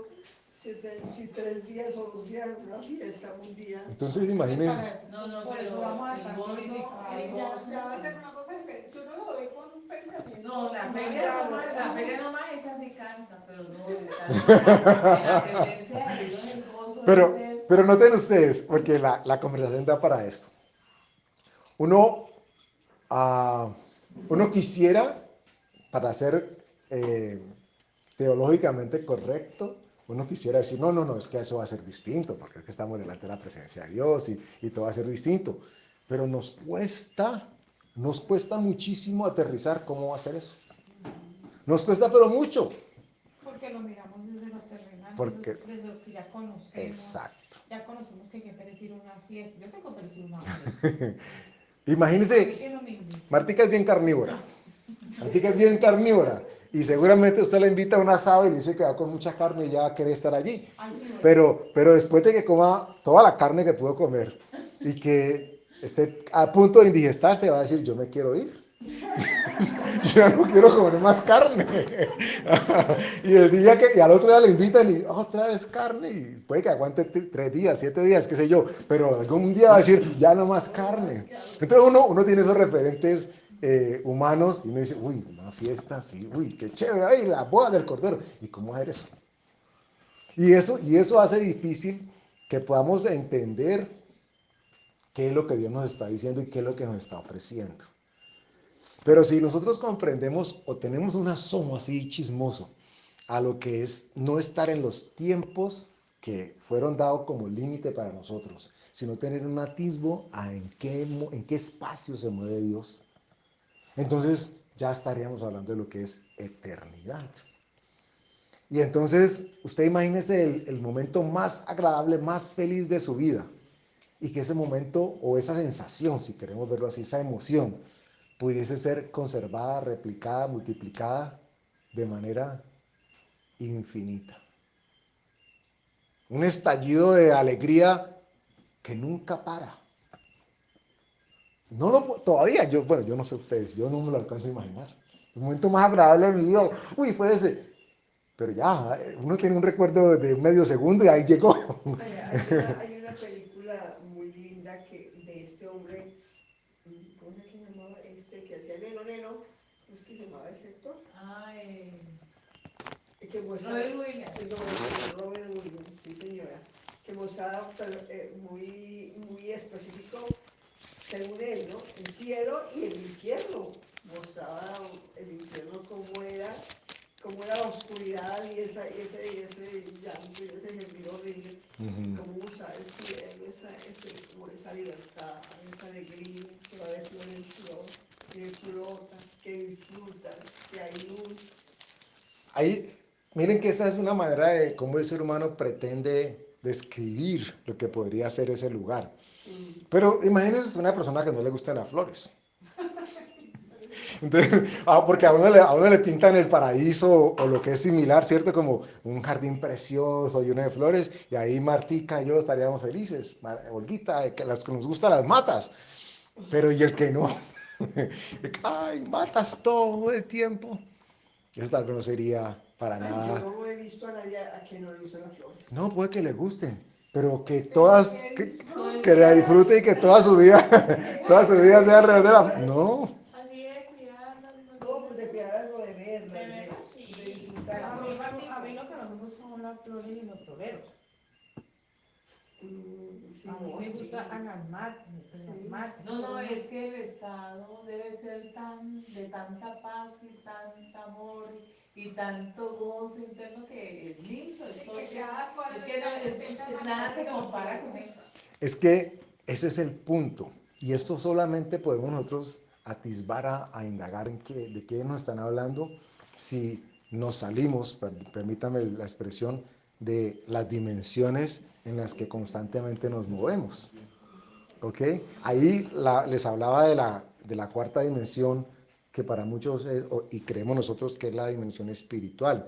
si 3 días o 2 días en una fiesta, un día. Entonces, imaginen, No, Por eso pero vamos a el estar gozo, purificados. Ya va a ser una cosa diferente. Si uno lo ve con un pensamiento. no, la feria claro. nomás, esa sí cansa, pero no, estar en la presencia de Dios, el gozo pero, de ser. pero noten ustedes, porque la conversación da para esto. Uno, uno quisiera, para ser teológicamente correcto, uno quisiera decir, no, es que eso va a ser distinto, porque es que estamos delante de la presencia de Dios y todo va a ser distinto. Pero nos cuesta muchísimo aterrizar cómo va a ser eso. Nos cuesta, pero mucho. Porque lo miramos desde lo terrenal, Porque- desde lo que ya conocemos. Exacto. Ya conocemos que hay que perecir una fiesta. Yo tengo que perecir una fiesta. Imagínense, Que no me inviten. Martica es bien carnívora. Martica es bien carnívora. Y seguramente usted la invita a un asado y le dice que va con mucha carne y ya va a querer estar allí. Ay, sí, bueno. Pero después de que coma toda la carne que pudo comer y que esté a punto de indigestarse, va a decir, yo me quiero ir. Yo ya no quiero comer más carne. Y el día y al otro día le invitan y otra vez carne. Y puede que aguante 3 días, 7 días, qué sé yo. Pero algún día va a decir, ya no más carne. Entonces uno tiene esos referentes humanos y uno dice, uy, una fiesta, sí, uy, qué chévere, ay, la boda del cordero. ¿Y cómo hacer eso? Y eso hace difícil que podamos entender qué es lo que Dios nos está diciendo y qué es lo que nos está ofreciendo. Pero si nosotros comprendemos o tenemos un asomo así chismoso a lo que es no estar en los tiempos que fueron dados como límite para nosotros, sino tener un atisbo a en qué espacio se mueve Dios, entonces ya estaríamos hablando de lo que es eternidad. Y entonces usted imagínese el momento más agradable, más feliz de su vida, y que ese momento o esa sensación, si queremos verlo así, esa emoción, pudiese ser conservada, replicada, multiplicada de manera infinita. Un estallido de alegría que nunca para. Todavía, yo no sé ustedes, yo no me lo alcanzo a imaginar. El momento más agradable de mi vida, uy, fue ese. Pero ya, uno tiene un recuerdo de medio segundo y ahí llegó. Hay una película muy linda de este hombre, ¿cómo es que se llamaba? Que hacía Neno, ¿cómo es que se llamaba ese actor? Que mostraba, Robin Williams. Robin Williams, sí señora, que mostraba muy, muy específico, según él, ¿no? El cielo y el infierno. Mostraba el infierno cómo era la oscuridad y ese llanto y ese gemido horrible, cómo mostraba el cielo, como esa libertad, esa alegría, que va de flor en flor, que flota, que disfruta, que hay luz. Ahí, miren que esa es una manera de cómo el ser humano pretende describir lo que podría ser ese lugar. Pero imagínense una persona que no le gustan las flores. Entonces, porque a uno le pintan el paraíso o lo que es similar, ¿cierto? Como un jardín precioso lleno de flores, y ahí Martica y yo estaríamos felices. Olguita, que los que nos gustan las matas. Pero ¿y el que no? Ay, matas todo el tiempo. Eso tal vez no sería para nada. Yo no he visto a nadie a quien no le gusten las flores. No, puede que le gusten, pero que todas, que la disfrute y que toda su vida sea alrededor de la... No, Así de cuidarlas. No, pues de cuidar algo de verla, Sí. de disfrutar. A mí lo que no me gusta son las flores y los floreros. Sí, A mí me gustan las matas. No, es que el estado debe ser de tanta paz y tanta amor y tanto gozo interno que es lindo. Es que nada se compara con eso. es que ese es el punto. Y esto solamente podemos nosotros atisbar a indagar de qué nos están hablando si nos salimos, permítame la expresión, de las dimensiones en las que constantemente nos movemos. ¿Ok? Ahí les hablaba de la cuarta dimensión que para muchos es, y creemos nosotros que es la dimensión espiritual.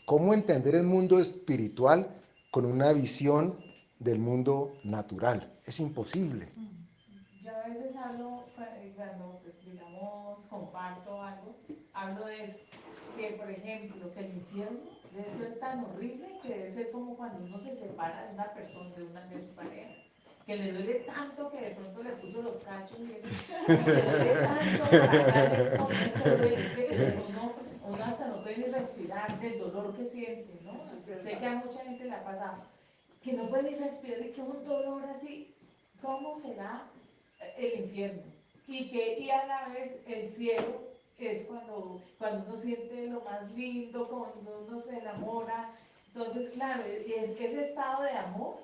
¿Cómo entender el mundo espiritual con una visión del mundo natural? Es imposible. Yo a veces hablo, cuando pues, digamos, comparto algo, hablo de eso, que por ejemplo, que el infierno debe ser tan horrible que debe ser como cuando uno se separa de una persona, de su pareja, que le duele tanto que de pronto le puso los cachos y eso, le duele tanto para darle con esto, duele, es que uno hasta no puede ni respirar del dolor que siente, ¿no? Sé que a mucha gente le ha pasado, que no puede ni respirar y que un dolor así, ¿cómo será el infierno? Y a la vez el cielo es cuando uno siente lo más lindo, cuando uno se enamora. Entonces, claro, es ese estado de amor,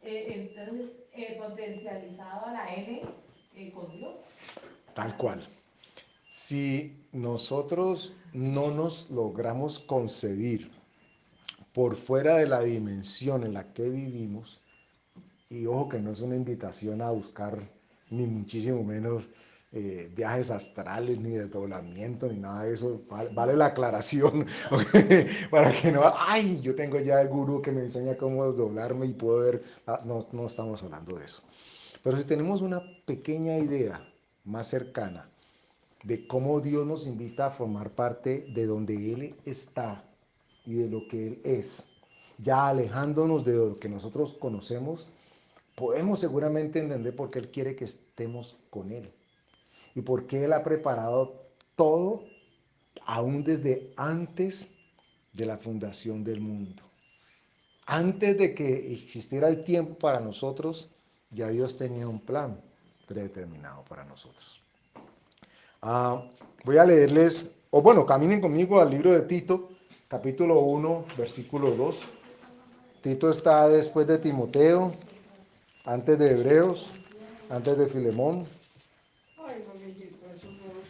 entonces potencializado a la N con Dios. Tal cual. Si nosotros no nos logramos concebir por fuera de la dimensión en la que vivimos, y ojo que no es una invitación a buscar ni muchísimo menos viajes astrales, ni desdoblamiento, ni nada de eso, vale la aclaración, para que no, ay, yo tengo ya el gurú que me enseña cómo desdoblarme y puedo ver, no estamos hablando de eso. Pero si tenemos una pequeña idea más cercana de cómo Dios nos invita a formar parte de donde Él está y de lo que Él es, ya alejándonos de lo que nosotros conocemos, podemos seguramente entender por qué Él quiere que estemos con Él y por qué Él ha preparado todo aún desde antes de la fundación del mundo. Antes de que existiera el tiempo para nosotros, ya Dios tenía un plan predeterminado para nosotros. Voy a leerles, o bueno, caminen conmigo al libro de Tito, capítulo 1, versículo 2. Tito está después de Timoteo, antes de Hebreos, antes de Filemón. Ay, no, mijito, esos no los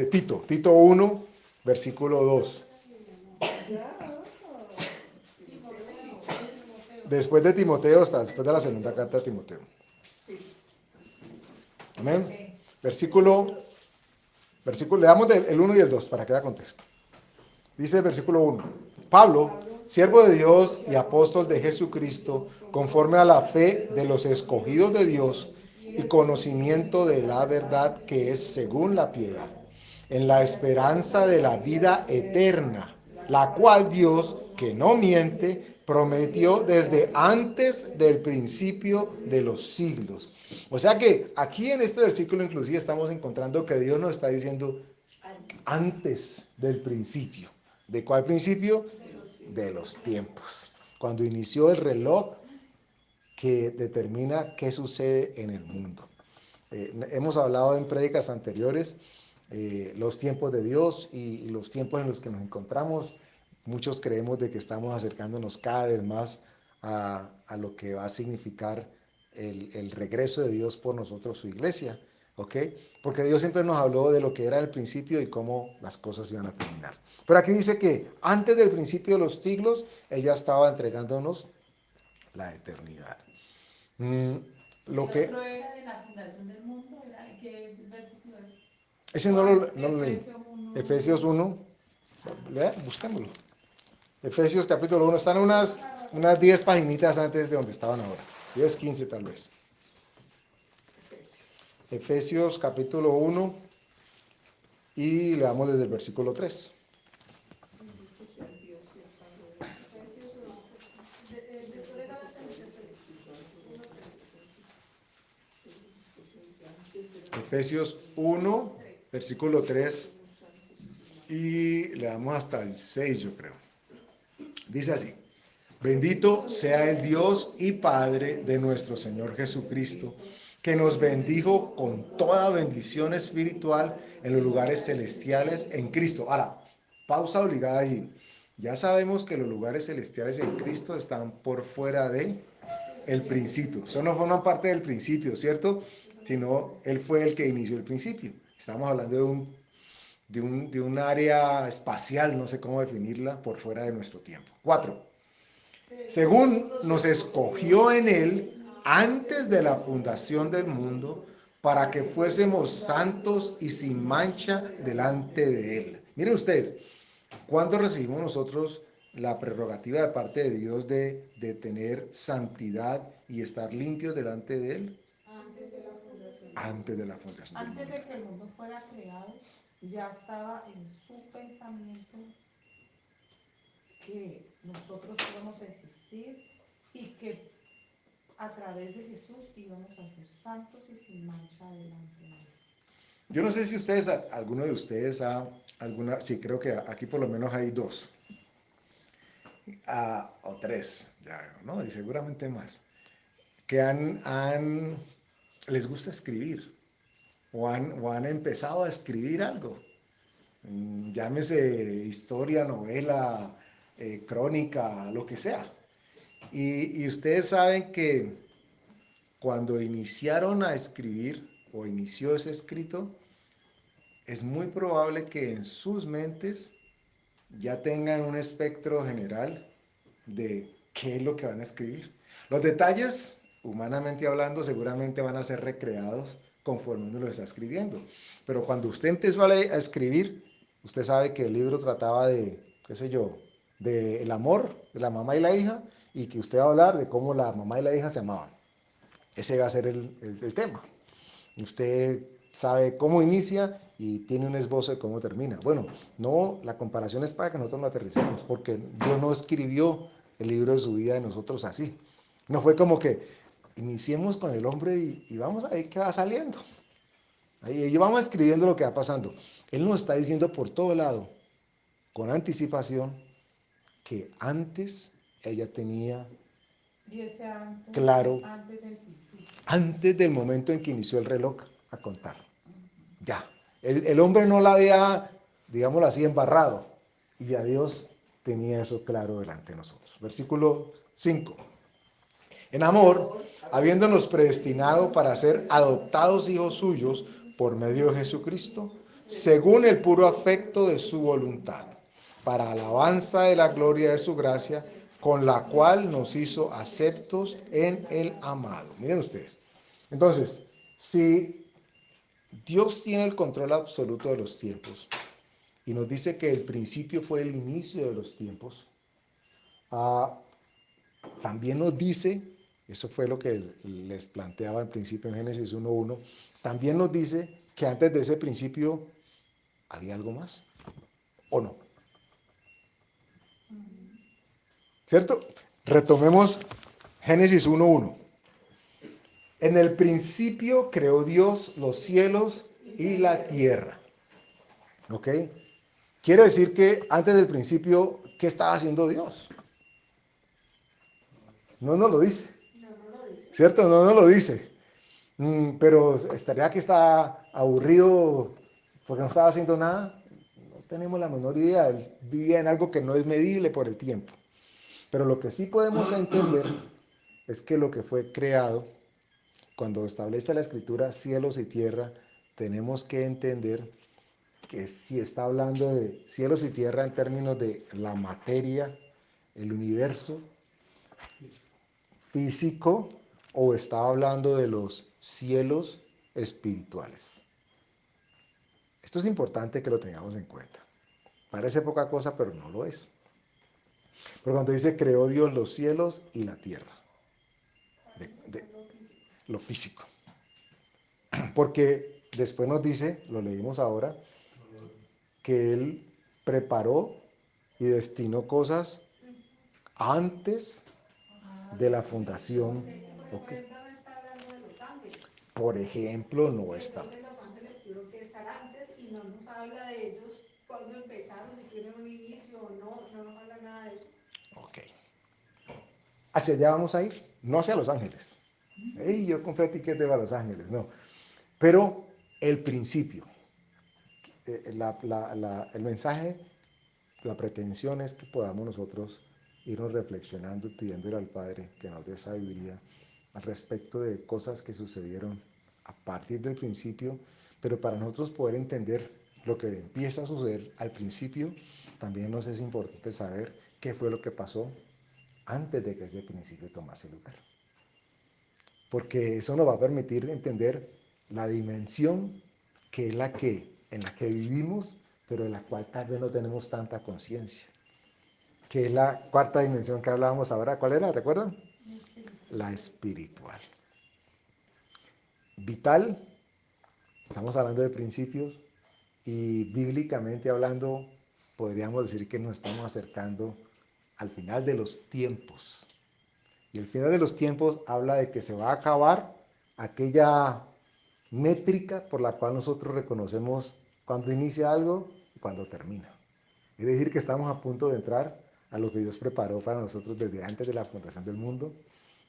conozco. Tito 1, versículo 2. Después de Timoteo está, después de la segunda carta de Timoteo. Amén. Versículo, leamos el 1 y el 2 para que haya contexto. Dice el versículo 1. Pablo, siervo de Dios y apóstol de Jesucristo, conforme a la fe de los escogidos de Dios y conocimiento de la verdad que es según la piedad, en la esperanza de la vida eterna, la cual Dios, que no miente, prometió desde antes del principio de los siglos. O sea que aquí en este versículo inclusive estamos encontrando que Dios nos está diciendo antes del principio. ¿De cuál principio? De los tiempos. Cuando inició el reloj que determina qué sucede en el mundo. Hemos hablado en prédicas anteriores los tiempos de Dios y los tiempos en los que nos encontramos. Muchos creemos de que estamos acercándonos cada vez más a lo que va a significar el regreso de Dios por nosotros, su iglesia, ¿ok? Porque Dios siempre nos habló de lo que era el principio y cómo las cosas iban a terminar. Pero aquí dice que antes del principio de los siglos, Él ya estaba entregándonos la eternidad. Lo que era de la fundación del mundo, ¿qué versículo es? Ese no lo leí. Efesios 1, buscámoslo. Efesios capítulo 1, están unas 10 paginitas antes de donde estaban ahora. 10, 15 tal vez. Efesios capítulo 1 y leamos desde el versículo 3. Efesios 1, versículo 3 y le damos hasta el 6, yo creo. Dice así: bendito sea el Dios y Padre de nuestro Señor Jesucristo, que nos bendijo con toda bendición espiritual en los lugares celestiales en Cristo. Ahora, pausa obligada allí. Ya sabemos que los lugares celestiales en Cristo están por fuera de el principio. Eso no forma parte del principio, ¿cierto? Sino Él fue el que inició el principio. Estamos hablando de un área espacial, no sé cómo definirla, por fuera de nuestro tiempo. 4. Según nos escogió en Él antes de la fundación del mundo, para que fuésemos santos y sin mancha delante de Él. Miren ustedes, ¿cuándo recibimos nosotros la prerrogativa de parte de Dios de tener santidad y estar limpios delante de Él? Antes de la fundación. Antes de la fundación del Antes mundo. de que el mundo fuera creado, ya estaba en su pensamiento que nosotros íbamos a existir y que a través de Jesús íbamos a ser santos y sin mancha delante de Él. Yo no sé si ustedes, alguno de ustedes alguna, sí, creo que aquí por lo menos hay dos, o tres, ya, ¿no? Y seguramente más, que les gusta escribir, o han empezado a escribir algo. Llámese historia, novela, crónica, lo que sea. Y ustedes saben que cuando iniciaron a escribir o inició ese escrito, es muy probable que en sus mentes ya tengan un espectro general de qué es lo que van a escribir. Los detalles, humanamente hablando, seguramente van a ser recreados conforme uno lo está escribiendo. Pero cuando usted empezó a escribir, usted sabe que el libro trataba de, qué sé yo, del amor de la mamá y la hija, y que usted va a hablar de cómo la mamá y la hija se amaban. Ese va a ser el tema. Usted sabe cómo inicia y tiene un esbozo de cómo termina. Bueno, no, la comparación es para que nosotros lo aterricemos, porque Dios no escribió el libro de su vida de nosotros así. No fue como que iniciemos con el hombre y vamos a ver qué va saliendo. Ahí vamos escribiendo lo que va pasando. Él nos está diciendo por todo lado, con anticipación, que antes ella tenía Y ese antes, claro, es antes del principio. antes del momento en que inició el reloj a contar. Ya. El hombre no la había, digámoslo así, embarrado. Y ya Dios tenía eso claro delante de nosotros. Versículo 5. En amor, habiéndonos predestinado para ser adoptados hijos suyos por medio de Jesucristo, según el puro afecto de su voluntad, para alabanza de la gloria de su gracia, con la cual nos hizo aceptos en el amado. Miren ustedes. Entonces, si Dios tiene el control absoluto de los tiempos y nos dice que el principio fue el inicio de los tiempos, también nos dice, eso fue lo que les planteaba al principio en Génesis 1:1, también nos dice que antes de ese principio había algo más, ¿o no? ¿Cierto? Retomemos Génesis 1:1. En el principio creó Dios los cielos y la tierra. ¿Ok? Quiero decir que antes del principio, ¿qué estaba haciendo Dios? No nos lo dice. No, no lo dice. ¿Cierto? No nos lo dice. Pero estaría que está aburrido porque no estaba haciendo nada. No tenemos la menor idea. Él vivía en algo que no es medible por el tiempo. Pero lo que sí podemos entender es que lo que fue creado, cuando establece la escritura cielos y tierra, tenemos que entender que si está hablando de cielos y tierra en términos de la materia, el universo físico, o estaba hablando de los cielos espirituales. Esto es importante que lo tengamos en cuenta. Parece poca cosa, pero no lo es. Pero cuando dice creó Dios los cielos y la tierra, de lo físico. Porque después nos dice, lo leímos ahora, que Él preparó y destinó cosas antes de la fundación. Por ejemplo, no está hablando de los ángeles. Por ejemplo, no está. Entonces los ángeles tuvieron que estar antes y no nos habla de ellos cuando empezaron, si tienen un inicio o no, no nos habla nada de eso. Ok. Hacia allá vamos a ir, no hacia Los Ángeles. Hey, yo compré tiquete para Los Ángeles, no. Pero el principio, el mensaje, la pretensión es que podamos nosotros irnos reflexionando y pidiéndole al Padre que nos dé sabiduría al respecto de cosas que sucedieron a partir del principio, pero para nosotros poder entender lo que empieza a suceder al principio, también nos es importante saber qué fue lo que pasó antes de que ese principio tomase lugar. Porque eso nos va a permitir entender la dimensión que es en la que vivimos, pero de la cual tal vez no tenemos tanta conciencia, que es la cuarta dimensión que hablábamos ahora. ¿Cuál era? ¿Recuerdan? La espiritual. Vital, estamos hablando de principios y bíblicamente hablando, podríamos decir que nos estamos acercando al final de los tiempos. Y el final de los tiempos habla de que se va a acabar aquella métrica por la cual nosotros reconocemos cuando inicia algo y cuando termina. Es decir, que estamos a punto de entrar a lo que Dios preparó para nosotros desde antes de la fundación del mundo,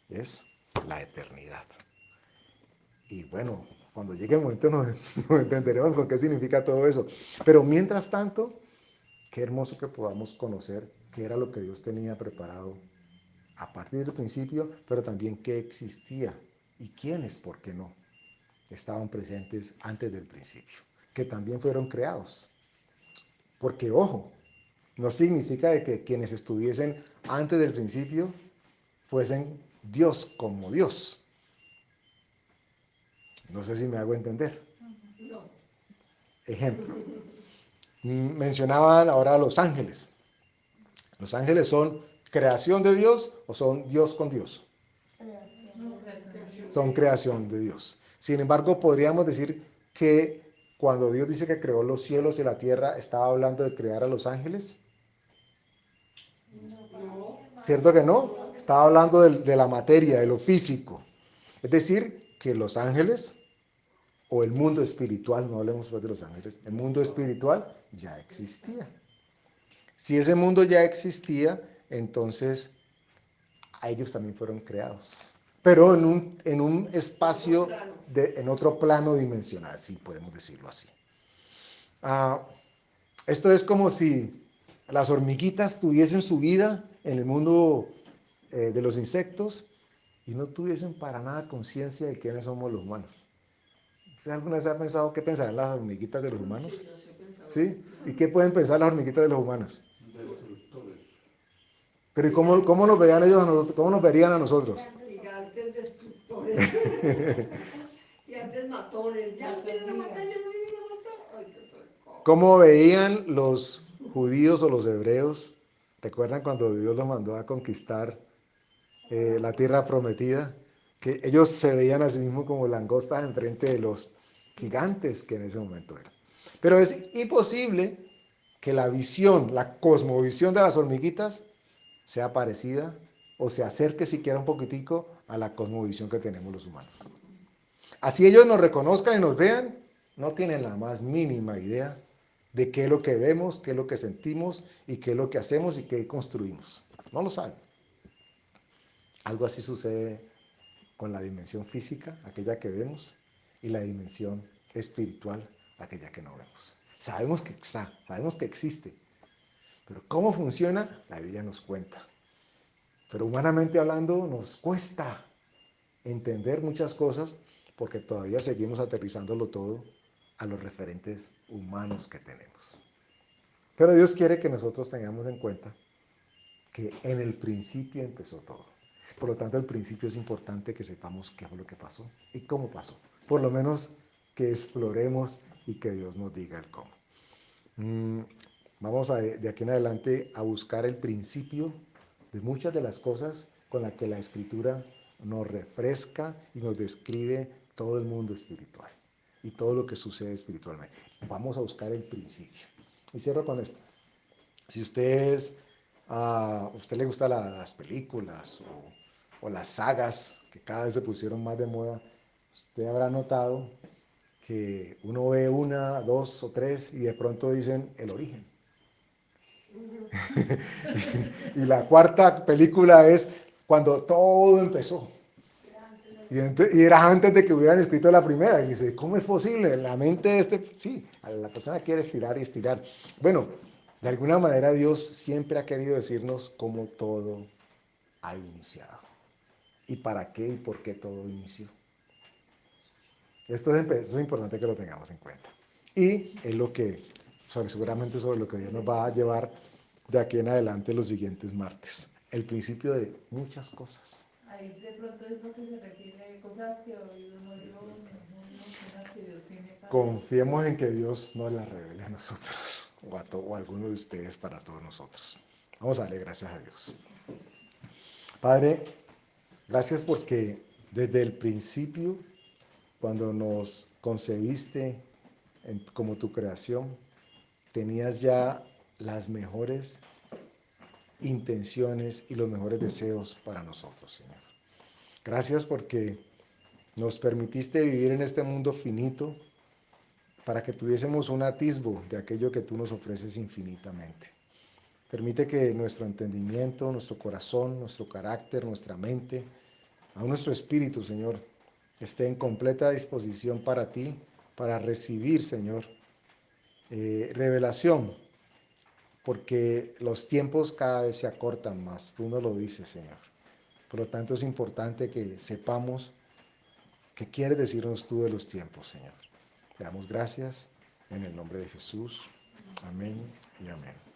es la eternidad. Y bueno, cuando llegue el momento nos entenderemos con qué significa todo eso. Pero mientras tanto, qué hermoso que podamos conocer qué era lo que Dios tenía preparado a partir del principio, pero también qué existía y quiénes, por qué no, estaban presentes antes del principio, que también fueron creados. Porque, ojo, no significa de que quienes estuviesen antes del principio fuesen Dios como Dios. No sé si me hago entender. No. Ejemplo. Mencionaban ahora a los ángeles. ¿Los ángeles son creación de Dios o son Dios con Dios? Son creación de Dios. Sin embargo, podríamos decir que cuando Dios dice que creó los cielos y la tierra, ¿estaba hablando de crear a los ángeles? ¿Cierto que no? Estaba hablando de la materia, de lo físico. Es decir, que los ángeles o el mundo espiritual, no hablemos pues de los ángeles, el mundo espiritual ya existía. Si ese mundo ya existía, entonces ellos también fueron creados. Pero en un espacio, en otro plano dimensional, si podemos decirlo así. Esto es como si las hormiguitas tuviesen su vida en el mundo de los insectos y no tuviesen para nada conciencia de quiénes somos los humanos. ¿Usted alguna vez ha pensado qué pensarán las hormiguitas de los humanos? Sí, yo sí he pensado. ¿Sí? ¿Y qué pueden pensar las hormiguitas de los humanos? Destructores. Pero ¿y cómo nos veían ellos a nosotros? ¿Cómo nos verían a nosotros? Gigantes destructores. Gigantes matones. Ya me vienen a matar, ya me vienen a matar. Ay, qué ¿Cómo veían los judíos o los hebreos? ¿Recuerdan cuando Dios los mandó a conquistar la tierra prometida? Que ellos se veían a sí mismos como langostas enfrente de los gigantes que en ese momento eran. Pero es imposible que la visión, la cosmovisión de las hormiguitas sea parecida o se acerque siquiera un poquitico a la cosmovisión que tenemos los humanos. Así ellos nos reconozcan y nos vean, no tienen la más mínima idea de qué es lo que vemos, qué es lo que sentimos y qué es lo que hacemos y qué construimos. No lo saben. Algo así sucede con la dimensión física, aquella que vemos, y la dimensión espiritual, aquella que no vemos. Sabemos que está, sabemos que existe, pero cómo funciona, la Biblia nos cuenta. Pero humanamente hablando, nos cuesta entender muchas cosas porque todavía seguimos aterrizándolo todo a los referentes humanos que tenemos. Pero Dios quiere que nosotros tengamos en cuenta que en el principio empezó todo. Por lo tanto, el principio es importante que sepamos qué fue lo que pasó y cómo pasó. Por lo menos que exploremos y que Dios nos diga el cómo. Vamos de aquí en adelante a buscar el principio de muchas de las cosas con las que la Escritura nos refresca y nos describe todo el mundo espiritual y todo lo que sucede espiritualmente. Vamos a buscar el principio. Y cierro con esto. Si a usted le gustan las películas o las sagas que cada vez se pusieron más de moda, usted habrá notado que uno ve una, dos o tres y de pronto dicen el origen. Y la cuarta película es cuando todo empezó. Y era antes de que hubieran escrito la primera. Y dice, ¿cómo es posible? La mente de sí, la persona quiere estirar y estirar. Bueno, de alguna manera Dios siempre ha querido decirnos cómo todo ha iniciado. Y para qué y por qué todo inició. Esto es importante que lo tengamos en cuenta. Y es lo que, seguramente sobre lo que Dios nos va a llevar de aquí en adelante los siguientes martes. El principio de muchas cosas. ahí de pronto es lo que se refiere a cosas que hoy no yo, cosas que Dios tiene para Confiemos en que Dios nos las revele a nosotros o a alguno de ustedes para todos nosotros. Vamos a darle gracias a Dios. Padre, gracias porque desde el principio, cuando nos concebiste como tu creación, tenías ya las mejores intenciones y los mejores deseos para nosotros, Señor. Gracias porque nos permitiste vivir en este mundo finito para que tuviésemos un atisbo de aquello que tú nos ofreces infinitamente. Permite que nuestro entendimiento, nuestro corazón, nuestro carácter, nuestra mente, aún nuestro espíritu, Señor, esté en completa disposición para ti, para recibir, Señor, revelación, porque los tiempos cada vez se acortan más, tú nos lo dices, Señor. Por lo tanto, es importante que sepamos qué quieres decirnos tú de los tiempos, Señor. Te damos gracias en el nombre de Jesús. Amén y amén.